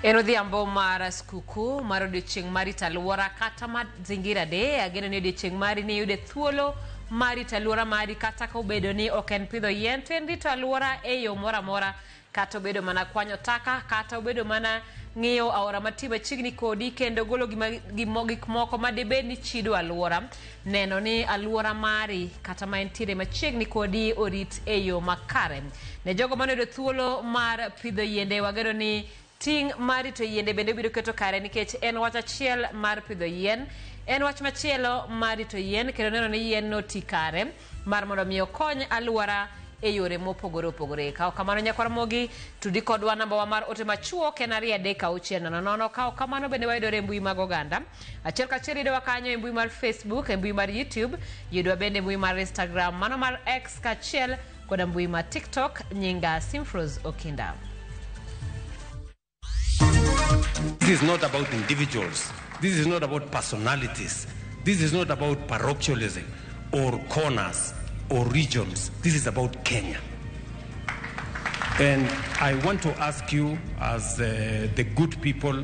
Enodhiambo mar skuku mar odiochieng' mar rito aluora kata mazingira day. Ageno ni odiochieng' mari ni yude thuolo mar rito aluora mari kata ka obedo ni ok en pidho yien to en rito aluora e yo moro amora, kata obedo mana kwanyo taka, kata obedo mana ng'iyo aora matii machiegni kodi kendo golo gik moko madibed ni chido aluora. Neno ni aluora mari kata ma entiere machiegni kodi orit e yo makare. Ne jogo manoyudo thuolo mar pidho yiende, wageno ni ting' mar rito yiende bende biro keto kare, nikech en wach achiel mar pidho yien, en wach machielo mar rito yien kendo neno ni yien no ti kare mar mondo mi okony aluora e yore mopogore opogore. Kao kamano nyakwar mogi tudi kodwa namba wa mar ote machuok en 236 kao kamano bende wayudore e mbui mag oganda. Achiel kachiel yudowa kanyo e mbui mar Facebook, e mbui mar YouTube, yudowa bende e mbui mar Instagram, mano mar X kachiel koda mbui mar TikTok. Nyinga Simfros Okinda. This is not about individuals. This is not about personalities. This is not about parochialism or corners or regions. This is about Kenya. And I want to ask you, as the good people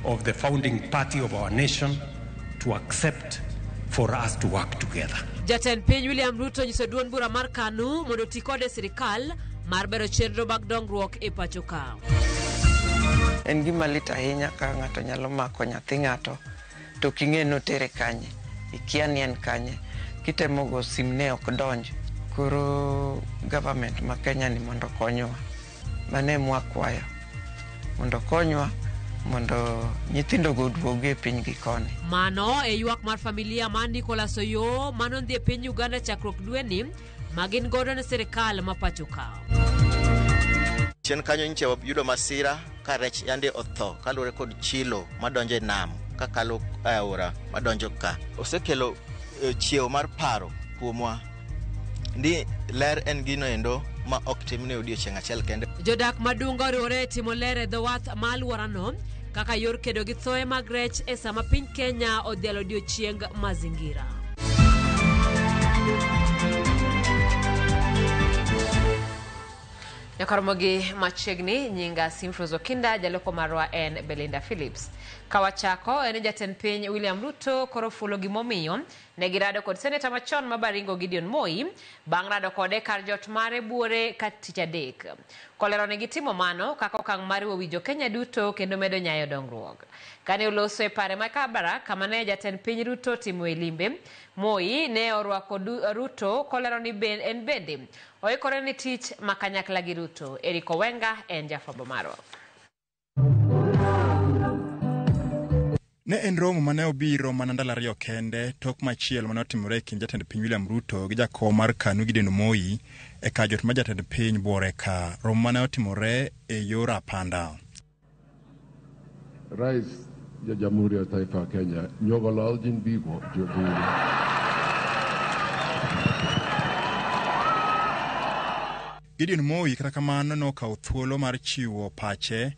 of the founding party of our nation, to accept for us to work together. Jatend piny William Ruto nyiso duond bura mar KANU mondo ti kode sirikal mar bero chenro mag dongruok e pacho ka. En gima lit ahinya ka ng'ato nyalo mako nyathi ng'ato to king'e notere kanye, ikia ni en kanye, kitemo go simne ok donj. Koro government ma Kenya ni mondo konywa, mane mwakwayo mondo konywa mondo nyithindo go duoge e piny gi koni. Mano e ywak mar familia man Nicholas Oyo mano ndhi e piny Uganda chakruok dwe ni magin godo ne sirikal ma pacho ka. Chien kanyo nche yudo masira ka rech yande otho kalure kod chilo madonje nam kakalo aora madonjo ka. Osekelo chiew mar paro kuomwa. Ndi ler en gino endo ma ok timne odiochieng' achiel kende. Jodak madungo riwore timo ler e dho wath ma aluorano kaka yor kedo gi thoe mag rech e sama piny Kenya odhialo odiochieng' mazingira. Nyakaramogi machiegni nyinga Simfros Okinda, jaloko marwa en Belinda Phillips. Kawachako en jatend piny William Ruto koro fulo gimomiyo ne girado kod seneta machon ma Baringo Gideon Moi bang' rado kode kar jot mare buore ka tich adek. Kolero ne gitimo mano kaka okang' mar winjo Kenya duto kendo medo nyayo dongruok. Kane oloso e pare ma Kabarak kama ne jatend piny Ruto timo e limbe, Moi ne orwako Ruto kolero ni en bende oikore ni tich makanyakla gi Ruto. Eric Owenga en jafwambo marwa. Ne en romo mane obiro mana ndalo ariyo kende tok machiel mane otimore e kind jatend piny William Ruto gi jakom mar KANU Gideon Moi e kar jot ma jatend piny buore ka. Romo mane otimore e yor apanda. Rais ya Jamhuri ya Taifa ya Kenya Nyogololjin Bigo Jobiri. Gideon Moi kata kamano nokawo thuolo mar chiwo pache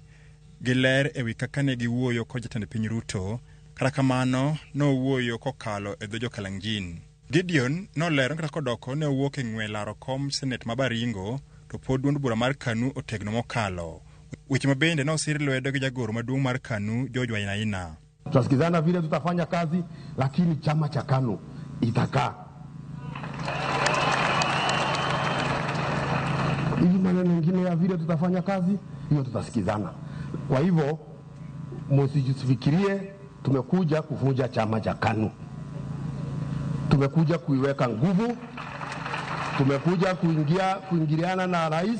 gi ler ewi kaka ne giwuoyo kod jatend piny Ruto, kata kamano nowuoyo kokalo e dho jo-Kalenjin. Gideon nolero kata kodoko ne owuok e ng'we laro kom senet ma Baringo to pod duond bura mar KANU otegno mokalo. Weche mabende nosir lwedo gi jagoro maduong' mar KANU George Wainaina. Tutasikizana vile tutafanya kazi, lakini chama cha KANU itakaa. Hivi maneno mengine ya vile tutafanya kazi, hiyo tutasikizana. Kwa hivyo msijifikirie tumekuja kuvunja chama cha KANU. Tumekuja kuiweka nguvu, tumekuja kuingiliana na rais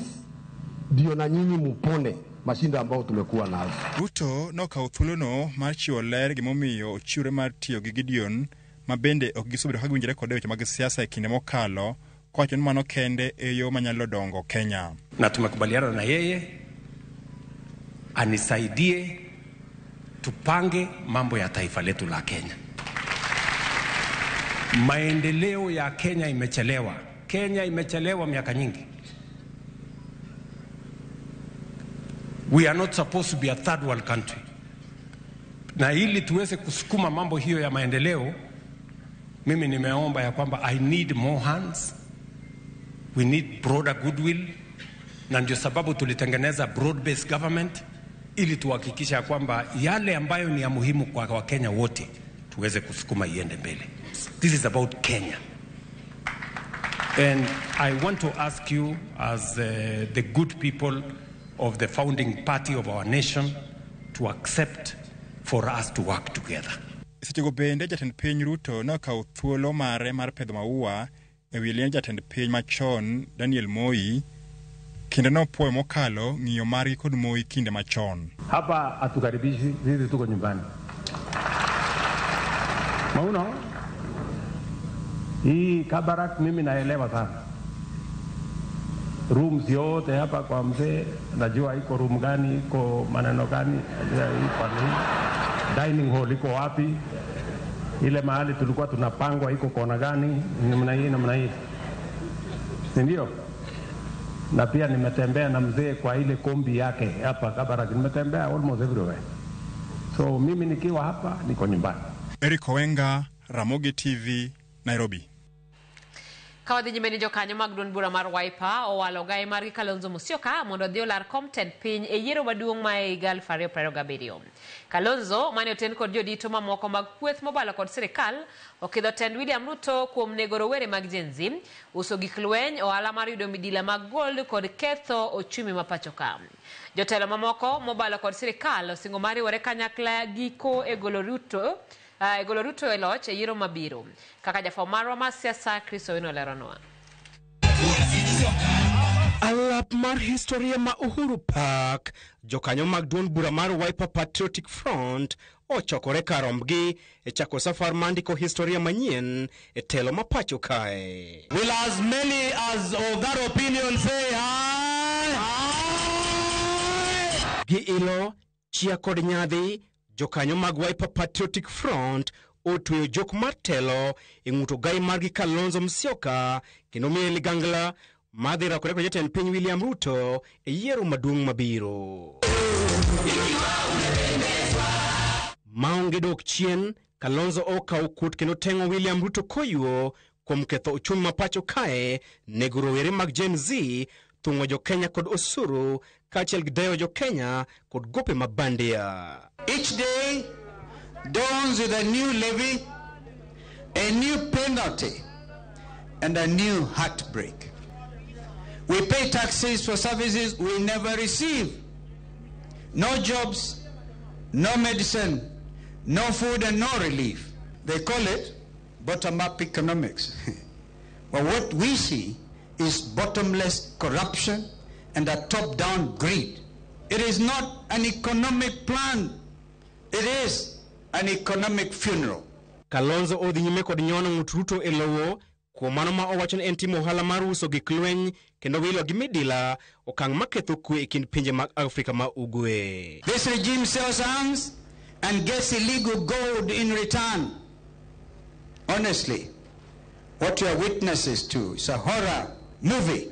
ndio na nyinyi mpone mashinda ambao tumekuwa nazo. Ruto nokawo thuolono mar chiwo ler gimomiyo ochiwre mar tiyo gi Gideon mabende ok gisobedo ka giwinjore kode weche mag siasa e kinde mokalo, kowacho ni mano kende e yo manyalo dongo Kenya. Na tumekubaliana na yeye anisaidie tupange mambo ya taifa letu la Kenya. Maendeleo ya Kenya imechelewa. Kenya imechelewa miaka nyingi. We are not supposed to be a third world country. Na ili tuweze kusukuma mambo hiyo ya maendeleo, mimi nimeomba ya kwamba I need more hands. We need broader goodwill. Na ndio sababu tulitengeneza broad-based government ili tuhakikisha kwamba yale ambayo ni ya muhimu kwa Wakenya wote tuweze kusukuma iende mbele. This is about Kenya. And I want to ask you as the good people of the founding party of our nation to accept for us to work together. Sechego bende jatend piny Ruto nokawo thuolo mare mar pedho maua ewi liend jatend piny machon Daniel Moi kinde nopuoyo mokalo ng'iyo margi kod Moi kinde machon. Hapa hatukaribishi, sisi tuko nyumbani. Mauna hii Kabarak mimi naelewa sana. Rooms yote hapa kwa mzee najua iko room gani, iko maneno gani, iko nini, dining hall iko wapi, ile mahali tulikuwa tunapangwa iko kona gani, namna hii. Ndio. Na pia nimetembea na mzee kwa ile kombi yake hapa Kabarak, nimetembea almost everywhere. So mimi nikiwa hapa niko nyumbani. Eric Owenga, Ramogi TV, Nairobi. Kawadhi nyimeni jokanyo magduon bura mar Wiper owalo gai margi Kalonzo Musyoka mondo dhi olar komted piny e yiero maduong' ma higa 2027. Kalonzo mane oten kod jodito mamoko mag kweth mobalo kod sirikal okidho tend William Ruto kuom nego rowere mag Gen Z, uso gik lweny, ohala mar yudo midila mag gold kod ketho ochumi ma pacho ka. Jotelo mamoko mobalo kod sirikal osingo mariwore kanyakla giko e golo Ruto e loch e yiero mabiro. Kaka jafo marwa ma siasa Chris Owino leronwa. Alap mar historia ma Uhuru Park, jokanyo mag duond bura mar Wiper Patriotic Front ochokore karombgi e chako safar mandiko historia manyien e telo ma pacho kae. Will as many as of that opinion say aye? Gi ilo, chia kod nyadhi, jokanyo mag Wiper Patriotic Front otweyo jok mar telo e ng'uto gai margi Kalonzo Musyoka kendo miye ligangla madhi rakore kod jatend piny William Ruto e yiero maduong' mabiro. Maonge dok chien, Kalonzo okawo kut kendo teng'o William Ruto koyuo kuom ketho uchumi ma pacho kae, nego rowere mag Gen Z, thung'o jo Kenya kod osuru, kaachiel gi dewo jo Kenya kod gope mag bandia. Each day dawns with a new levy, a new penalty, and a new heartbreak. We pay taxes for services we never receive. No jobs, no medicine, no food, and no relief. They call it bottom-up economics. But what we see is bottomless corruption and a top-down greed. It is not an economic plan. It is an economic funeral. Kalonzo odhi nyime kod nyono ng'ut Ruto e lowo kuom mano ma owacho ni en timo ohala mar uso gik lweny kendo wilo gi midila, okang' maketho kwe e kind pinje mag Afrika ma Ugwe. This regime sells arms and gets illegal gold in return. Honestly, what you are witnesses to is a horror movie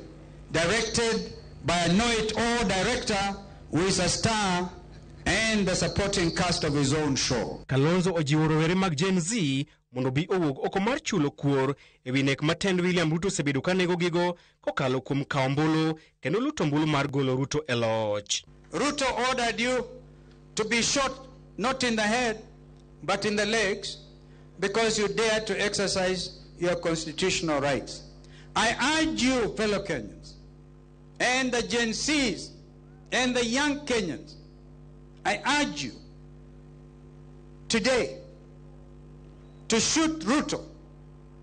directed by a know-it-all director who is a star and the supporting cast of his own show. Kalonzo ojiwo rowere mag Gen Z mondo bi owuog oko mar chulo kuor ewi nek matend William Ruto osebedo ka nego gigo kokalo kuom kawo ombulu kendo luto ombulu mar golo Ruto e loch. Ruto ordered you to be shot not in the head but in the legs because you dared to exercise your constitutional rights. I urge you, fellow Kenyans, and the Gen Zs and the young Kenyans, I urge you today to shoot Ruto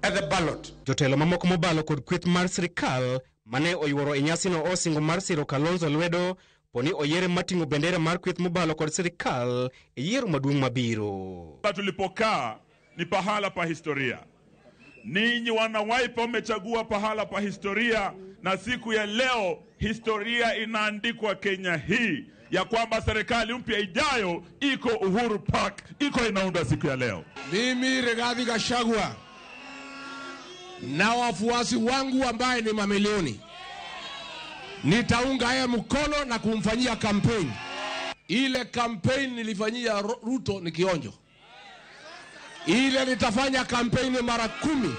at the ballot. Jotelo mamoko mobalo kod kweth mar sirikal mane oyuoro e nyasino osingo mar siro Kalonzo lwedo poni oyiere mating'o bendera mar kweth mobalo kod sirikal e yiero maduong' mabiro. Tulipokaa ni pahala pa historia. Ninyi wana Wiper mmechagua pahala pa historia, na siku ya leo historia inaandikwa Kenya hii ya kwamba serikali mpya ijayo iko Uhuru Park, iko inaunda siku ya leo. Mimi Rigathi Gachagua na wafuasi wangu ambaye ni mamilioni nitaunga yeye mkono na kumfanyia kampeni. Ile kampeni nilifanyia Ruto ni kionjo. Ile nitafanya kampeni mara 10.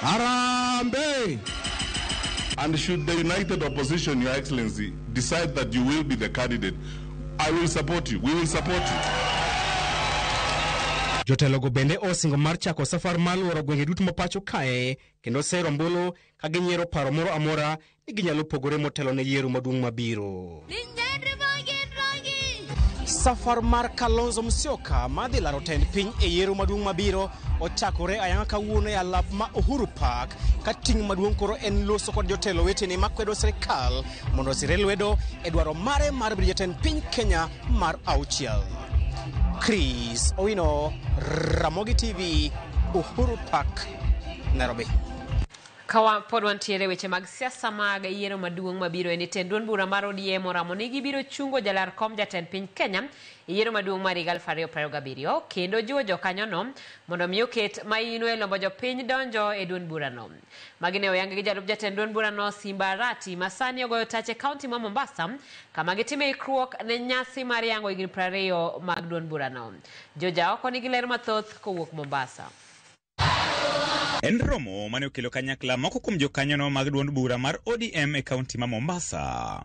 Harambee! And should the united opposition, Your Excellency, decide that you will be the candidate, I will support you. We will support you. Jotelogo bende osingo mar chako safar mar luoro gwenge duto mapacho kae kendo sero ombulu ka ginyiero paro moro amora ni ginyalo pogore motelo ne yiero maduong' mabiro. Safar mar Kalonzo Musyoka madhi laro tend piny e yiero maduong' mabiro ochakore ayanga kawuono e alap ma Uhuru Park ka ting' maduong' koro en loso kod jotelo wetene makwedo sirikal mondo osire lwedo e dwaro mare mar bedo jatend piny Kenya mar auchiel. Chris Owino, Ramogi TV, Uhuru Park, Nairobi. Kawa pod wantiere weche mag siasa mag yiero maduong' mabiro e tend duond bura mar ODM oramo ni gibiro chungo jalar kom jatend piny Kenya e yiero maduong' mar 2027 kendo jiwo jokanyono mondo mi oket maino e lombo jopiny donjo e duond burano. Magi ne oyangi gi jalup jatend duond burano Simba Arati masani ogoyo tach e kaunti ma Mombasa kama gitime ikruok ne nyasi mar yango higni 20 mag duond burano. Joja oko nigi ler mathoth kowuok Mombasa. En romo mane okelo kanyakla moko kuom jokanyono mag duond bura mar ODM e kaunti ma Mombasa.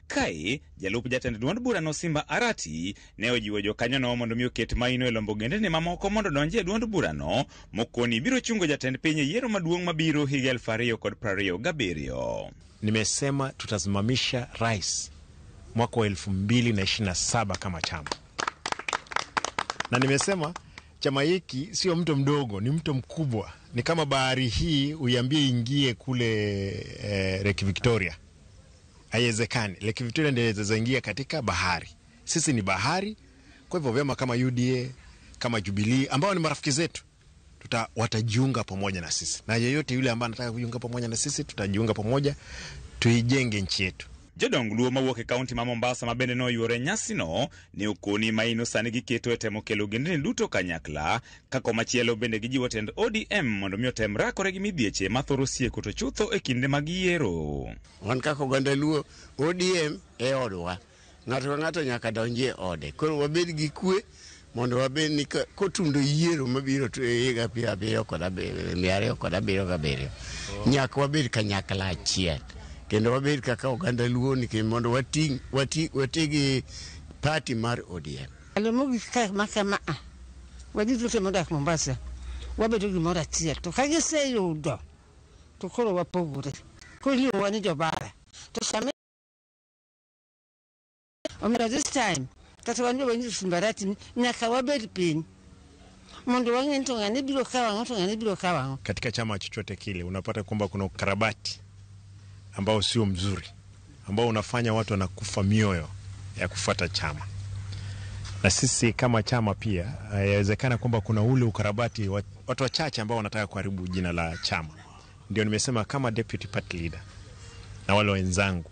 Kai, jalup jatend duond burano Simba Arati ne ojiwo jokanyono mondo mi oket maino e lombo gendene mamoko mondo donje e duond burano mokoni biro chungo jatend piny e yiero maduong' mabiro higa 2027. Nimesema tutasimamisha rais mwaka wa 2027 kama chama. Na nimesema chama hiki sio mto mdogo, ni mto mkubwa. Ni kama bahari hii uiambie ingie kule Lake Victoria. Haiwezekani. Lake Victoria ndio inaweza katika bahari. Sisi ni bahari. Kwa hivyo vyama kama UDA, kama Jubilee ambao ni marafiki zetu, watajiunga pamoja na sisi. Na yeyote yule ambaye anataka kujiunga pamoja na sisi, tutajiunga pamoja tuijenge nchi yetu. Jodong luo mawuok e kaunti ma Mombasa ma bende no yuore nyasi no ne okoni maino sani giketo e temo kelo gendene duto kanyakla kako machielo bende gijiwo tend ODM mondo mi otem rakore gi midhieche mathoro sieko to chutho e kinde mag yiero. Wan kako ganda luo ODM e odwa ng'ato nyaka donje ode koro wabed gi kwe mondo wabed ni kotundo yiero mabiro to higa 2027 nyaka wabed kanyakla achiel kendo wabed kaka oganda luo ni mondo watigi party mar ODM. Alomogi kama wadito te modak Mombasa wabedo gi mora tiel to kage seyudo to koro wapogore koli wani jobara to same omera this time kata wani wani Simbarati nyaka wabed piny mondo wang'ento ng'ani biro kawa. Katika chama chochote kile unapata kwamba kuna ukarabati ambao sio mzuri, ambao unafanya watu wanakufa mioyo ya kufuata chama. Na sisi kama chama pia yawezekana kwamba kuna ule ukarabati watu wachache ambao wanataka kuharibu jina la chama. Ndio nimesema kama deputy party leader na wale wenzangu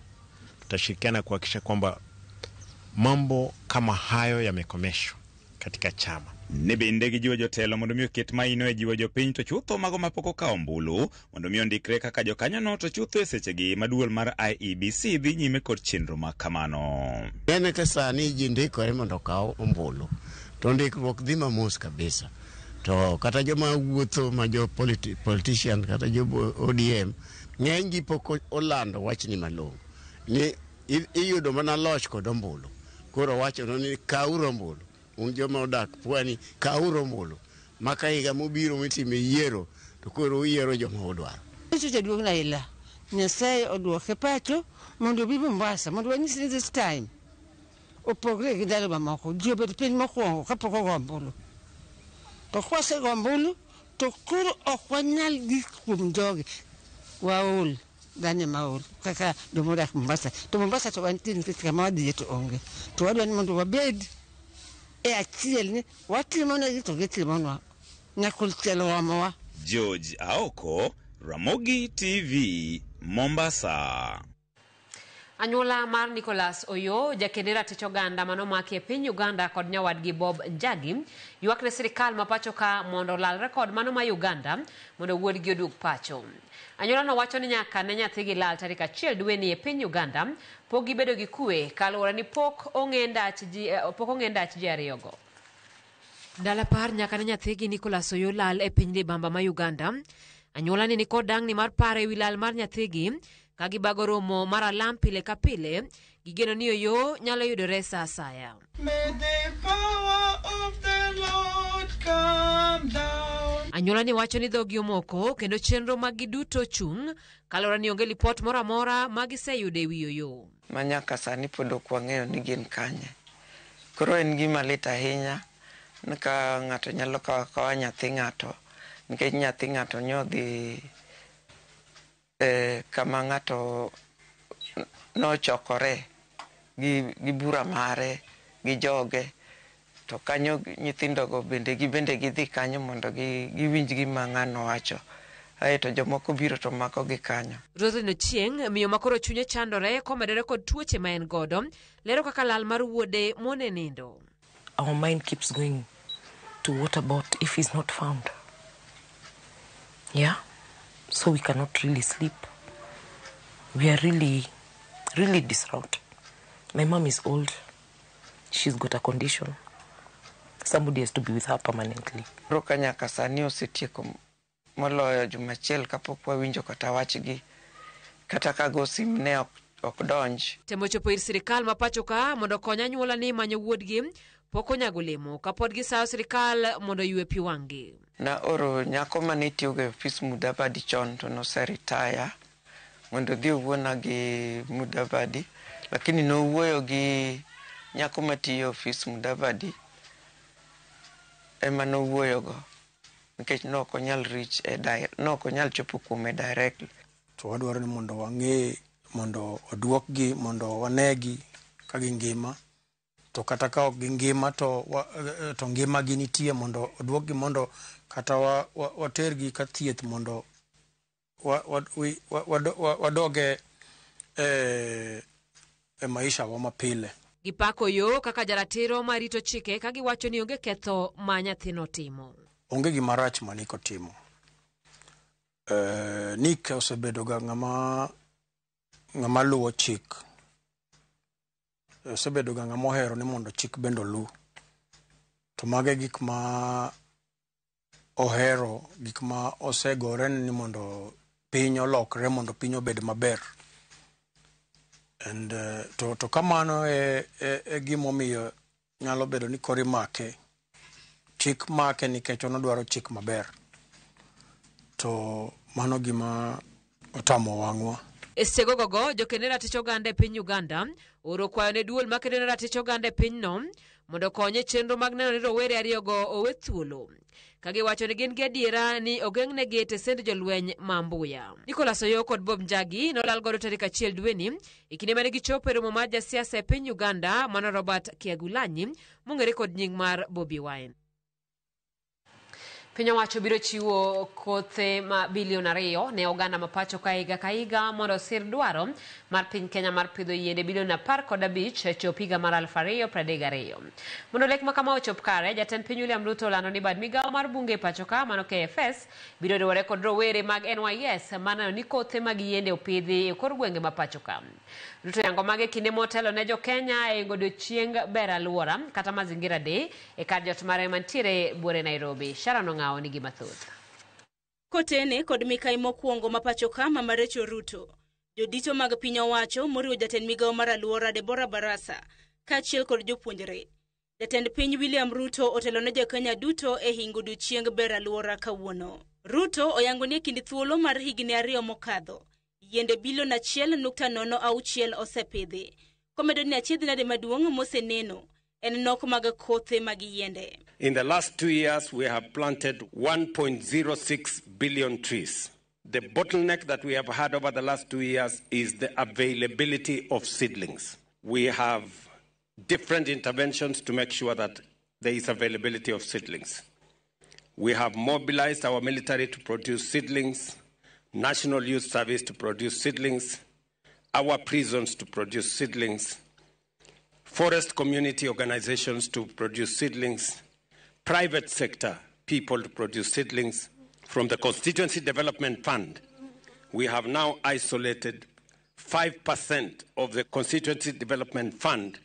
tutashirikiana kuhakikisha kwamba mambo kama hayo yamekomeshwa katika chama. Ne bende gijiwo jotelo mondo mi oket maino e jiwo jopiny to chutho mago mapoko ka ombulu mondo mi ondikre kaka jokanyono to chutho e sechegi maduol mar IEBC dhi nyime kod chenro ma kamano. En ka sani ji ndikore mondo kaw ombulu to ndikruok dhi mamos kabisa to kata joma wuotho ma jo politician kata jo ODM ng'eny gi pok olando wachni malong'o ni iyudo mana loch kod ombulu koro wacho ni kaw ombulu joma odak pwani kauro molo maka higa mobiro mitime yiero to koro yiero joma odwaro. Icho duong na ila Nyasaye oduoke pacho mondo bi Mombasa mondo wanyisi this time opogre gi ndalo mamoko ji obed piny mokwongo kapok ogombulu to kwase gombulu to koro ok wanyal gik kuom jogi waol dhane maol kaka jomodak Mombasa to Mombasa to wantin kama wadhiye to onge to wadwani mondo wabed e achiel ni watimo na gito gitimo nyakulchelo wamowa. George Aoko, Ramogi TV, Mombasa. Anyuola mar Nicholas Oyo, jakendera tich oganda manomaki e piny Uganda kod nyawadgi Bob Njagi, ywak ne sirikal ma pacho ka mondo lal rekod mano ma Uganda mondo wuodgi odug pacho. Anyuola no wacho ni nyaka ne nyathigi lal tarik 1 dwe ni e piny Uganda, pok gibedo gi kwe kaluwore ni pok ong'enda ji ariyogo. Ndalo par nyaka ne nyathigi Nicholas Oyo lal e piny libamba ma Uganda. Anyuola ni kod dang'ni mar pare wi lal mar nyathigi ka gibago romo mar alam pile ka pile, gigeno ni yo nyalo yudore sa asaya. May the power of the Lord come down. Anyuola ni wacho ni dhogi omoko kendo chenro mag giduto chung kalora ni onge lipot moro amora magiseyude wi yo. Manyaka sani pod ok wang'eyo ni gin kanye. Koro en gima lit ahinya ka ng'ato nyalo kawo nyathi ng'ato, nikech nyathi ng'ato nyodhi kama ng'ato nochokore gi bura mare gi joge, to kanyo nyithindogo bende gidhi kanyo mondo giwinj gima ng'ano wacho, to jomoko biro to mako gi kanyo. Roselyn Ochieng, miyo makoro chunye chandore komedore kod tuoche ma en godo, lero kaka lal mar wuode mone nindo. Our mind keeps going to what about if he's not found? Yeah? So we cannot really sleep. We are really, really distraught. My mom is old. She's got a condition. Somebody has to be with her permanently. Roka nyaka sani osetieko moloyo juma achiel kapok wawinjo kata wachgi, kata ka go sim ne ok donj. Temo chopo ir sirikal ma pacho ka mondo kony anyuola ni manyo wuodgi pok onyago lemo kapod gisayo sirikal mondo ywe pi wang'gi. Na oro nyako mane tiyogo e ofis Mudavadi chon to noseritaya mondo dhi owuona gi Mudavadi, lakini nowuoyo gi nyako matiyo ofis Mudavadi ema nowuoyogo nikech nok onyal reach nok onyal chopo kuome directly. To wadwaro ni mondo wang'e, mondo oduokgi, mondo wanegi ka gingima, to kata ka ok gingima to ngimagi nitie, mondo oduokgi, mondo kata watergi ka thieth mondo wadoge e maisha wa mapile. Gipako yo kaka jaratiro marito chike ka giwacho ni onge ketho ma nyathino timo. Onge gima rach maniko timo. Nick osebedo ga ng'ama luwo chik. Osebedo ga ng'ama ohero ni mondo chik bendo lu. To mage gik ma ohero, gik ma osegore ni mondo piny olokre, mondo piny obed maber. And to kamano e gimomiyo nyalo bedo ni kori make, chik make nikech ono dwaro chik maber. To mano gima otamo wang'wa. Estego gogo jokene ratich oganda e piny Uganda oro kwayo ne duol makene ratich oganda e piny no mondo konye chenro mag neno ni rowere ariyogo owe thuolo. Kagi wacho ni gin gi adiera ni ogeng'ne gi tesend jolweny ma Mbuya. Nicholas Oyo kod Bob Njagi nolal godo tarik 1 dweni ikinde mane gichopo e romo mar jasiasa e piny Uganda mano Robert Kyagulanyi mong'ere kod nying mar Bobi Wine. Piny owacho biro chiwo kothe ma bilion 2 ne oganda mapacho ka higa mondo sir dwaro mar piny Kenya mar pidho yiende bilion 15 chop higa mar 2032. Mondo lek ma kama ochop kare, jatend piny William Ruto lando ni bad migawo mar bunge pacho ka mano KFS biro riwore kod rowere mag NYS maneno ni kothe mag yiende opidhi e kor gwenge ma pacho ka. Ruto yango mage kinde motelo ne jo Kenya e godiochieng ber aluora kata mazingira day e kar jot mare mantiere buore Nairobi. Sharon ng'awo nigi mathoth. Kotene kod mikai mokwongo mapacho kama marecho Ruto. Jodito mag piny owacho moriwo jatend migawo mar aluora Deborah Barasa kaachiel kod jopuonjre. Jatend piny William Ruto otelo ne jo Kenya duto e hingo odiochieng ber aluora kawuono. Ruto oyango ni kinde thuolo mar higni 2 mokadho yiende bilion 1.06 osepidhi. Komedo ni achiedhnade maduong' moseneno en nok mag kothe mag yiende. In the last 2 years, we have planted 1.06 billion trees. The bottleneck that we have had over the last 2 years is the availability of seedlings. We have different interventions to make sure that there is availability of seedlings. We have mobilized our military to produce seedlings, National Youth Service to produce seedlings, our prisons to produce seedlings, forest community organizations to produce seedlings, private sector people to produce seedlings. From the Constituency Development Fund, we have now isolated 5% of the Constituency Development Fund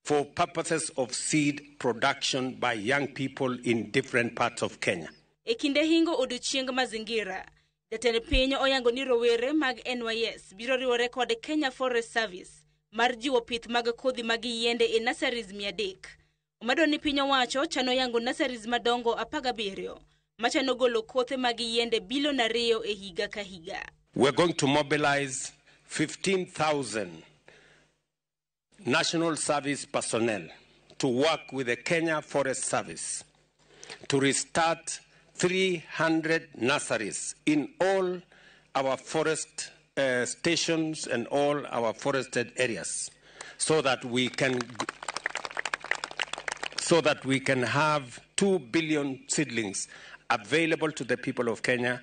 for purposes of seed production by young people in different parts of Kenya. E kinde hingo odiochieng mazingira, Jatend piny oyango ni rowere mag NYS biro riwore kod Kenya Forest Service mar jiwo pith mag kodhi mag yiende e nurseries 300. Omedo ni piny owacho chano yango nurseries madongo 17 machano golo kothe mag yiende bilion 2 e higa ka higa. We're going to mobilize 15,000 National Service personnel to work with the Kenya Forest Service to restart 300 nurseries in all our forest stations and all our forested areas so that we can have 2 billion seedlings available to the people of Kenya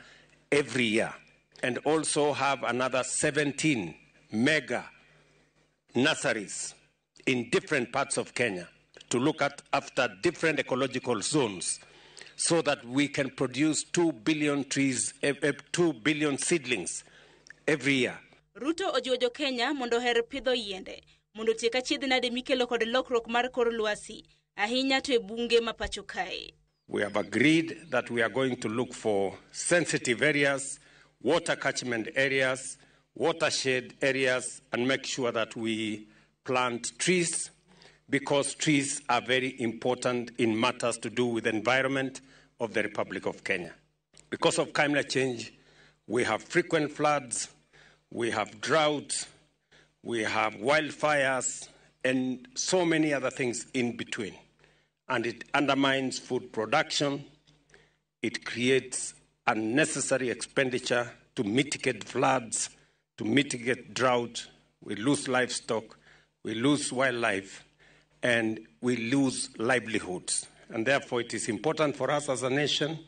every year, and also have another 17 mega nurseries in different parts of Kenya to look after different ecological zones so that we can produce 2 billion trees, 2 billion seedlings every year. Ruto ojiwo Kenya mondo her pidho yiende mondo tiek achiedh nade mikelo kod lokruok mar kor lwasi ahinya to e bunge ma pacho kae. We have agreed that we are going to look for sensitive areas, water catchment areas, watershed areas, and make sure that we plant trees, because trees are very important in matters to do with the environment of the Republic of Kenya. Because of climate change, we have frequent floods, we have droughts, we have wildfires, and so many other things in between. And it undermines food production, it creates unnecessary expenditure to mitigate floods, to mitigate drought. We lose livestock, we lose wildlife, and we lose livelihoods. And therefore it is important for us as a nation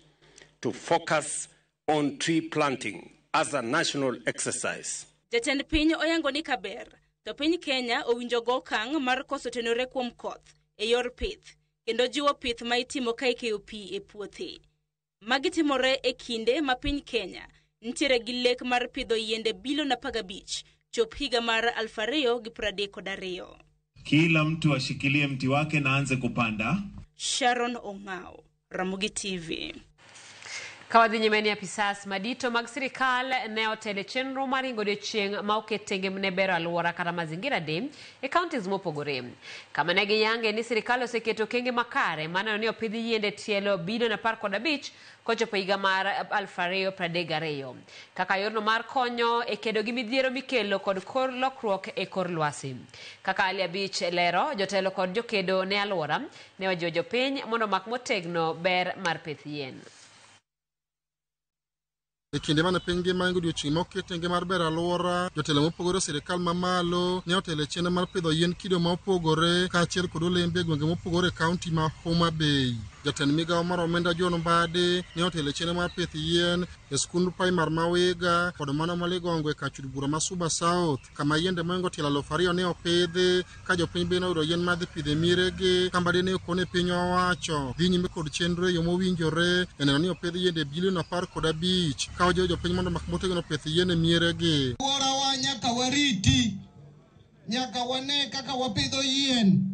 to focus on tree planting as a national exercise. Jatend piny oyango ni kaber, to piny Kenya owinjo go okang' mar koso tenore kuom koth e yor pith, kendo jiwo pith ma itimo ka ikeyo pi e puothe. Magitimore e kinde ma piny Kenya nitiere gi lek mar pidho yiende bilion 15 chop higa mar 2032. Kila mtu ashikilie mti wake na anze kupanda. Sharon Ongao, Ramogi TV. Kawadhi nyimeni ya pisas madito mag sirikal ne otele chenro mar hingo odiochieng' ma oketenge ne bero alwora kata mazingira de e counties mopogore. Kama ne giyange ni sirikal oseketo kenge makare maneno ni opidh yiende tielo bilion 15 kochopo higa mar 2032 kaka yorno mar konyo e kedo gi midhiero mikelo kod kor lokruok e kor lwasi. Kaka Ali Abich lero, jotelo kod jokedo ne alwora ne wajiwo jopiny mondo mak motegno ber mar pith yien. E kinde mane piny ngima hingo odiochieng' moketenge mar bero alwora, jotelo mopogore sirikal mamalo ne otelo chenro mar pidho yien kido ma opogore kaachiel kod olembe e gwenge mopogore e kaunti ma Homa Bay. Jatend migawo mar omenda John Mbadi ne otelo chenro mar pith yien e skund primar ma Wiga kod mano ma Ligongo e kachud bura ma Suba South, kama yiende moingo tielo 2,000 ne opidhi ka jopiny bende oyudo yien madhi pidho e miregi. Mbadi ne okone piny owacho dhi nyime kod chenro e yo mowinjore e neno ni opidh yiende bilion 15 ka ojiwo jopiny mondo mak motegno pith yien e mieregi. Alworawa nyaka wariti, nyaka wane kaka wapidho yien.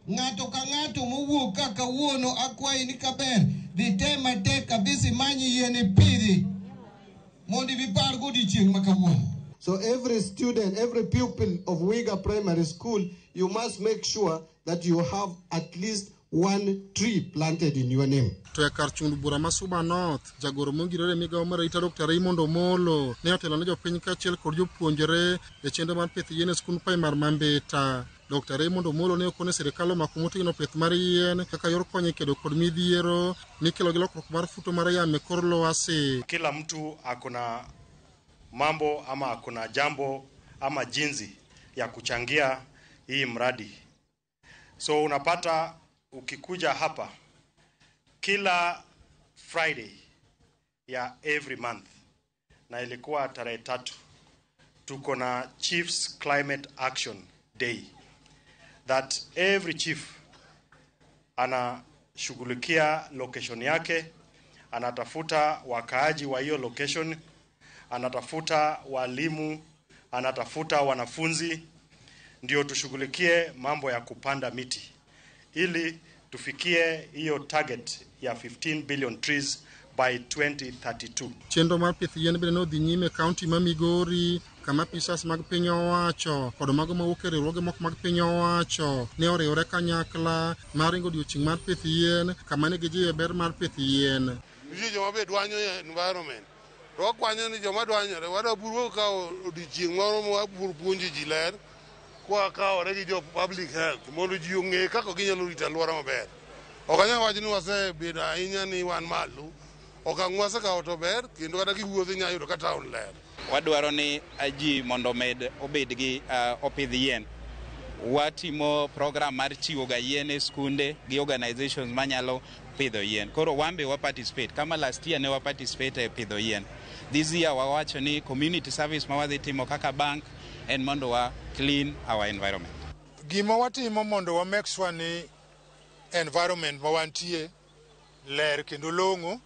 Ng'ato ka ng'ato mowuok kaka wuono akwayi ni kaber dhi tem matek kabisa imany yien ipidhi mondo ibipar godiochieng' ma kawuono. So every student, every pupil of Wiga Primary School, you must make sure that you have at least one tree planted in your name. To e kar chund bura ma Suba North, jagoro mongirore migawo mar arita Dr. Raymond Omolo ne otelo ne jopiny kaachiel kod jopuonjre e chenro mar pith yien e skund primar ma Mbita. Dr. Raymond Omolo ne okone sirikal omako motegno pith mar yien kaka yor konyo kedo kod midhiero mikelo gi lokruok mar futo mar yamo e kor lwasi. Kila mtu akona mambo ama akona jambo ama jinsi ya kuchangia hii mradi. So unapata ukikuja hapa kila Friday ya every month, na ilikuwa tarehe 3, tuko na Chiefs Climate Action Day, that every chief anashughulikia location yake, anatafuta wakaaji wa hiyo location, anatafuta walimu, anatafuta wanafunzi, ndio tushughulikie mambo ya kupanda miti ili tufikie hiyo target ya 15 billion trees by 2032. Chenro mar pith yien bende nodhi nyime kaunti ma Migori, kama pisas mag piny owacho kod mago mawuok e riwruoge moko mag piny owacho ne oriwore kanyakla mar ringo odiochieng' mar pith yien kama ne gijiwe ber mar pith yien. Nitie joma be dwanyo environment. To wakwanyo ni joma dwanyore wada buro ka odiochieng' moro ma waburo puonjo ji ler kwa kawore gi jo public health mondo ji ong'e kaka ginyalo rito alwora maber. Ok anyal wacho ni wasebedo ahinya ni wan malo. Okang' mwasekawo to ber kendo kata kiwuotho inyalo yudo ka town ler. Wadwaro ni ji mondo obed gi opidh yien. Watimo program mar chiwo ga yien e skunde gi organizations manyalo pidho yien. Koro wambe wa participate kama last year ne wa participate e pidho yien. This year wawacho ni community service ma wadhi timo kaka bank en mondo wa clean our environment. Gima watimo mondo wa make sure ni environment ma wantie ler kendo long'o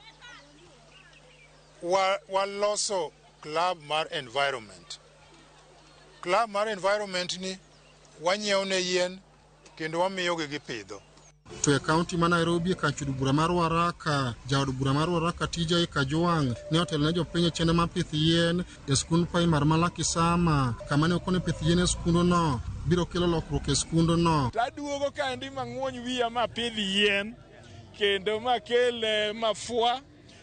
waloso club mar environment. Club mar environment ni wanyiewo ne yien kendo wamiyo gi pidho. To e kaunti ma Nairobi ka chud bura mar Waraka, jaod bura mar Waraka TJ Kajwang' ne otelo ne jopiny chenro mar pith yien e skund primar ma Lakisama, kama ne okone pith yien e skundono biro kelo lokruok e skundono. Taduogo kandi mang'wony wiya ma pidh yien kendo makel mafua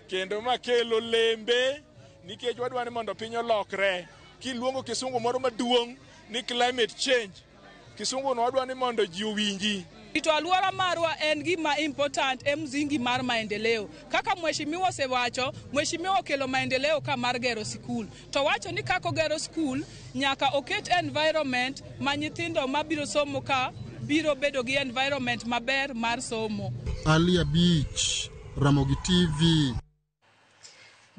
kendo makel olembe nikech wadwa ni mondo piny olokre. Kiluongo kisungu moro maduong' ni climate change, kisungu no wadwa ni mondo ji owinji. Rito alwora marwa en gima important e mzingi mar maendeleo. Kaka mheshimiwa osewacho, mheshimiwa okelo maendeleo ka mar gero skul. To wacho ni kako gero skul nyaka oket environment ma nyithindo mabiro somo ka biro bedo gi environment maber mar somo. Alia Beach, Ramogi TV.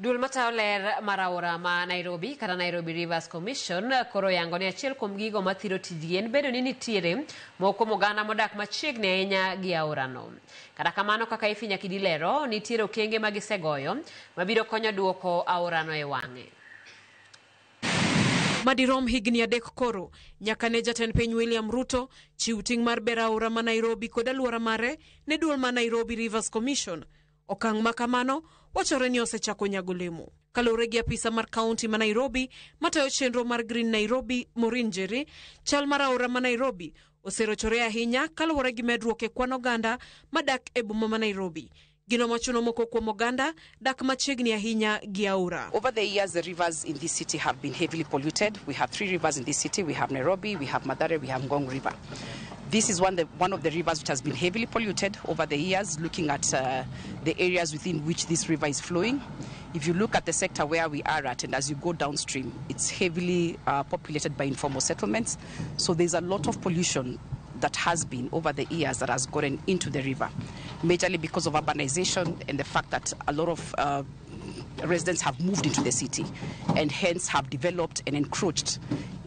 Duol matayo ler mar aora ma Nairobi kata Nairobi Rivers Commission koro yango ni achiel kuom gigo mathiro tij yien bedo ni nitiere moko moganda modak machiegni ahinya gi aorano. Kata kamano kaka Ifinya Kidilero nitiere okenge magisegoyo mabiro konyo duoko aorano e wang'e. Madirom higni adek koro nyaka ne jatend piny William Ruto chiw ting' mar bero aora ma Nairobi kod alwora mare ne duol ma Nairobi Rivers Commission. Okang' makamano wachore ni osechako nyago lemo. Kalore gi apisa mar kaunti ma Nairobi matayo chenro mar Green Nairobi Maureen Njeri, chal mar aora ma Nairobi oserochore ahinya kalore gi medruok e kwan oganda madak e boma ma Nairobi. Gino machuno moko kuom oganda dak machiegni ahinya gi aora. Over the years, the rivers in this city have been heavily polluted. We have 3 rivers in this city. We have Nairobi, we have Mathare, we have Ngong River. This is one of the rivers which has been heavily polluted over the years, looking at the areas within which this river is flowing. If you look at the sector where we are at, and as you go downstream, it's heavily populated by informal settlements. So there's a lot of pollution that has been over the years that has gotten into the river, majorly because of urbanization and the fact that a lot of residents have moved into the city and hence have developed and encroached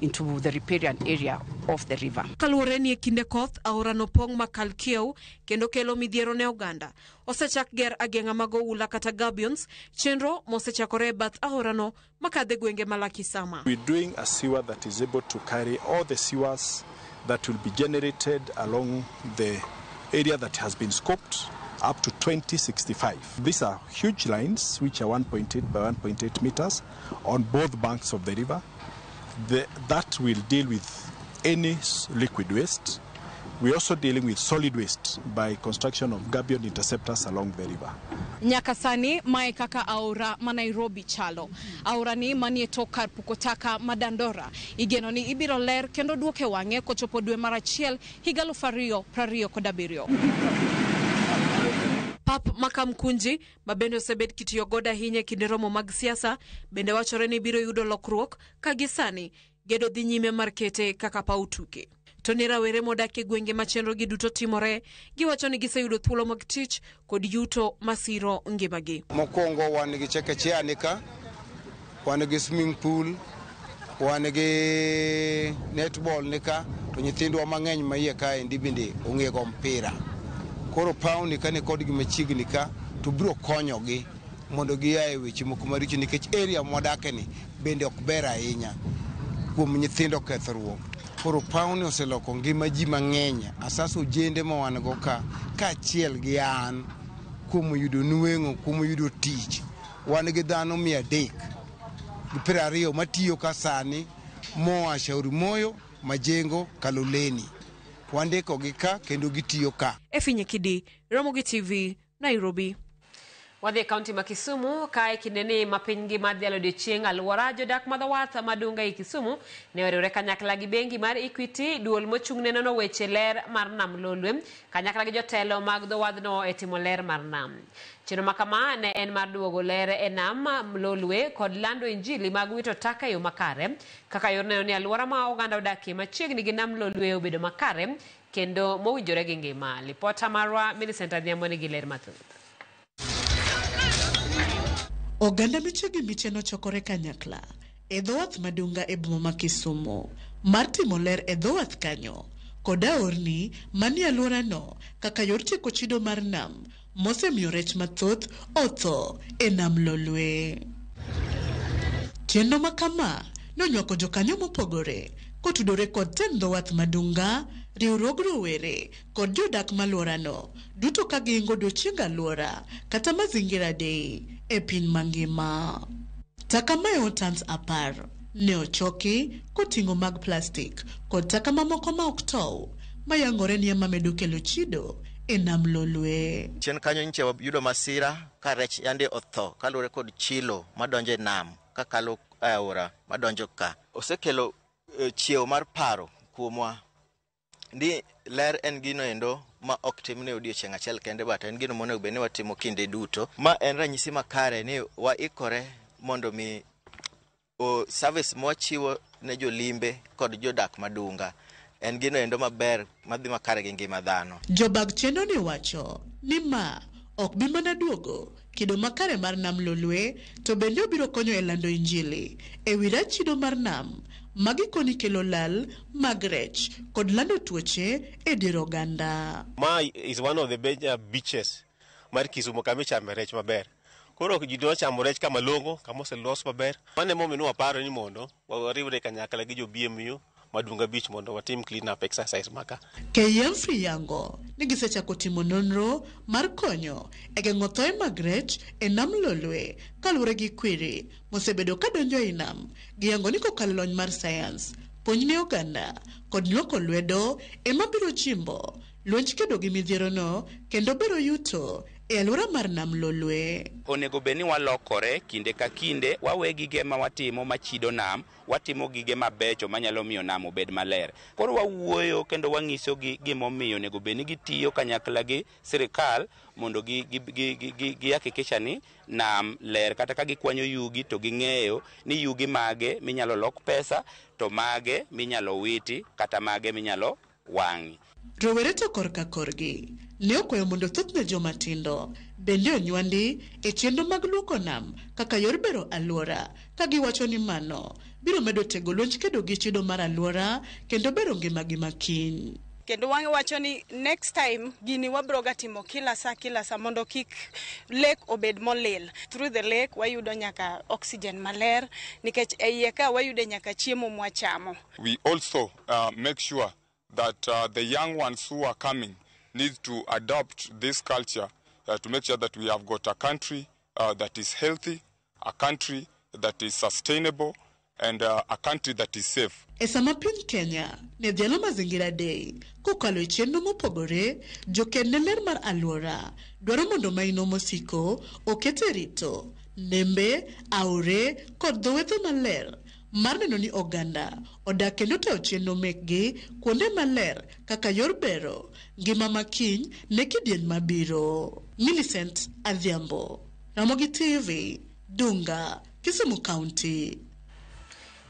into the riparian area of the river. Kaluore ni kinde koth aora no pong makal kiew kendo kelo midhiero ne oganda. Osechak ger ageng'a mag oula kata gabions chenro mosechakore bath aora no makadhe gwenge ma Lakisama. We're doing a sewer that is able to carry all the sewers that will be generated along the area that has been scoped up to 2065. These are huge lines which are 1.8 by 1.8 meters on both banks of the river. That will deal with any liquid waste. We're also dealing with solid waste by construction of gabion interceptors along the river. Nyaka sani mae kaka aora ma Nairobi chalo. Aora ni manie tok kar puko taka ma Dandora. Igeno ni ibiro ler kendo duoke wang'e kochopo dwe mar achiel higa 2027. Pap Makamkunji, mabende osebed kitiyo godo ahinya kinde romo mag siasa, bende wachore ni biro yudo lokruok kagisani gedo dhi nyime mar kete kaka paw tuke. To ni rawere modak e gwenge ma chenro gi duto timore, giwacho ni giseyudo thuolo mag tich kod yuto masiro ngimagi. Mokwongo wan gi chekechea nika, wan gi swimming pool, wan gi netball nika, to nyithindwa mang'eny ma iye kae bende ong'e go mpira. Koro paw nika ne kod gi machiegni ka to biro konyogi mondo gia e weche moko maricho nikech area modake ni bende ok ber ahinya kuom nyithindo kethruok. Koro paw ni oseloko ngima ji mang'eny, asasa ojende ma wan go ka achiel gi an kuom yudo nueng'o, kuom yudo tich. Wan gi dhano 320 matiyo ka sani moa Shauri Moyo, Majengo, Kaloleni. Wandiko gi ka kendo gitiyo ka. Efinye Kidi, Ramogi TV, Nairobi. Wadhi kaunti ma Kisumu kae kineni mapingi madhialo odiochieng' aluora jodak madhowath madunga i Kisumu ne oriwore kanyakla gi bengi mar Equity duol mochung'ne nono weche ler mar nam Lolwe kanyakla gi jotelo mag dhowadhno e timo ler mar nam. Chino makama ne en mar duogo ler e nam Lolwe kod lando injili mag wito taka yo makare kaka yor neno ni aluora ma oganda odakie machiegni gi nam Lolwe obedo makare kendo mowinjore gi ngima. Lipota marwa Millicent Adhiambo nigi ler mathoth. Oganda michegi micheno chokore kanyakla e dhowath madunga e boma ma Kisumu mar timo ler e dhowath kanyo koda orni mani aluora no kaka yor tieko chido mar nam mosemiyo rech mathoth otho e nam Lolwe. Chenro makama nonywako jokanyo mopogore kotudore kod ten dhowath madunga, riwruog rowere kod jodak maluora no duto ka giingo odiochieng' aluora kata mazingira day e piny mangima. Taka mayo tons 10 ne ochoki koting'o mag plastik kod taka mamoko ma ok tow mayangore ni ema medo kelo chido e nam Lolwe. Chien kanyo nyiche yudo masira ka rech yande otho kaluwore kod chilo madonjo e nam kakalo aora madonjo ka. Osekelo chiew mar paro kuomwa. Ndi ler en gino endo ma ok timne odiochieng' achiel kende but en gino monego bed ni watimo kinde duto. Ma en ranyisi makare ni waikore mondo mi service mwachiwo ne jolimbe kod jodak madunga en gino endo maber madhi makare gi ngima dhano. Jobag chendo ni wacho ni ma ok bi mana duogo kido makare mar nam Lolwe to bende obiro konyo e lando injili e wi rech chido mar nam magikoni kelo lal mag rech kod lando tuoche e dier oganda. Ma is one of the major beaches mar Kisumu kama ichame rech maber. Koro ji do chamo rech kama longo kama oselos maber. Mane momiyo waparo ni mondo wariwre kanyakla gi jo BMU Madunga Beach mondo watim clean up exercise maka. KM Friyango negisechako timo nonro mar konyo e geng'o thoe mag rech e nam Lolwe kaluwore gi kwiri mosebedo ka donjo e nam giyango ni kokalo lony mar science puonj ne oganda kod lwoko lwedo ema biro jimbo luonj kedo gi midhiero no kendo bero yuto e alwora mar nam Lolwe. Onego beni walokore kinde ka kinde wawe gige ma watimo machido nam watimo gige mabecho manyalo miyo nam obed maler. Koro wawuoyo kendo wang'iso gi gimomiyo onego beni gitiyo kanyakla gi sirikal mondo gi hakikisha ni nam ler kata ka gikwanyo yugi to ging'eyo ni yugi mage minyalo lok pesa to mage minyalo witi kata mage minyalo wang'i. Rowere to korka korgi ne okwayo mondo thothne jomatindo bende onywandi e chenro mag luoko nam kaka yor bero alwora ka giwacho ni mano biro medo tego luonj kedo gi chido mar alwora kendo bero ngimagi makiny. Kendo wange wacho ni next time gini wabro gatimo kila saa mondo kik lake obed molil. Through the lake wayudo nyaka oxygen maler nikech eiye ka wayudo nyaka chiemo mwachamo. We also make sure that the young ones who are coming need to adopt this culture to make sure that we have got a country that is healthy, a country that is sustainable, and a country that is safe. E sama piny Kenya ne dhialo mazingira day kokalo e chenro mopogore jokende ler mar alwora dwaro mondo maino mosiko okete rito nembe aore kod dhowetho maler mar neno ni oganda odak kendo teo chenro mekgi kuonde maler kaka yor bero ngima makiny ne kidieny mabiro. Millicent Adhiambo, Ramogi TV, Dunga, Kisumu County.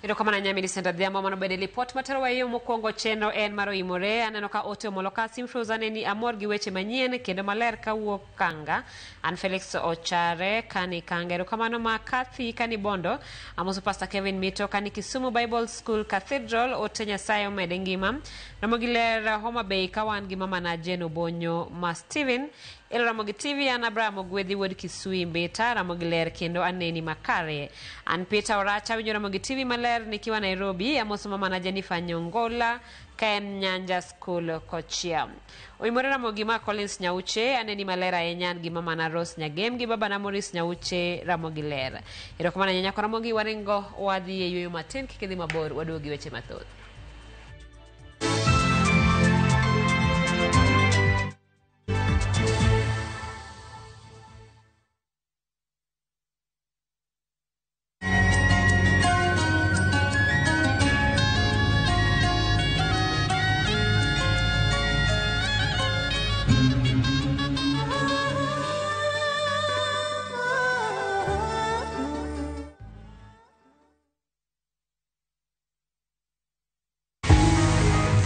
Ero kama na nyamili senda dhiambo mano bede lipot matero wa iyo mokwongo cheno en maro imore aneno ka ote omoloka simfruzane ni amor gi weche manyien kendo maler ka wuok kanga an Felix Ochare kani kanga. Ero kama no makathi kani bondo amosu Pastor Kevin Mito kani Kisumu Bible School Cathedral ote Nyasaye omede ngima Ramogi ler Homa Bay kawan gi mama na Jeno Bonyo ma Steven Ilo Ramogi TV an Abraham Ogwedhi wuod Kisui Mbita Ramogi ler kendo aneni makare. An Peter Oracha winjo Ramogi TV maler nikiwa Nairobi amoso mama na Jennifer Nyongola Ken Nyanja School Kochia. Oimore Ramogi ma Collins Nyauche aneni malera enyan gi mama na Rose Nyagem gi baba na Morris Nyauche Ramogi ler. Erokamano nyanyako Ramogi waringo wadhi e yueyo matin kikidhi mabor waduogi weche mathoth.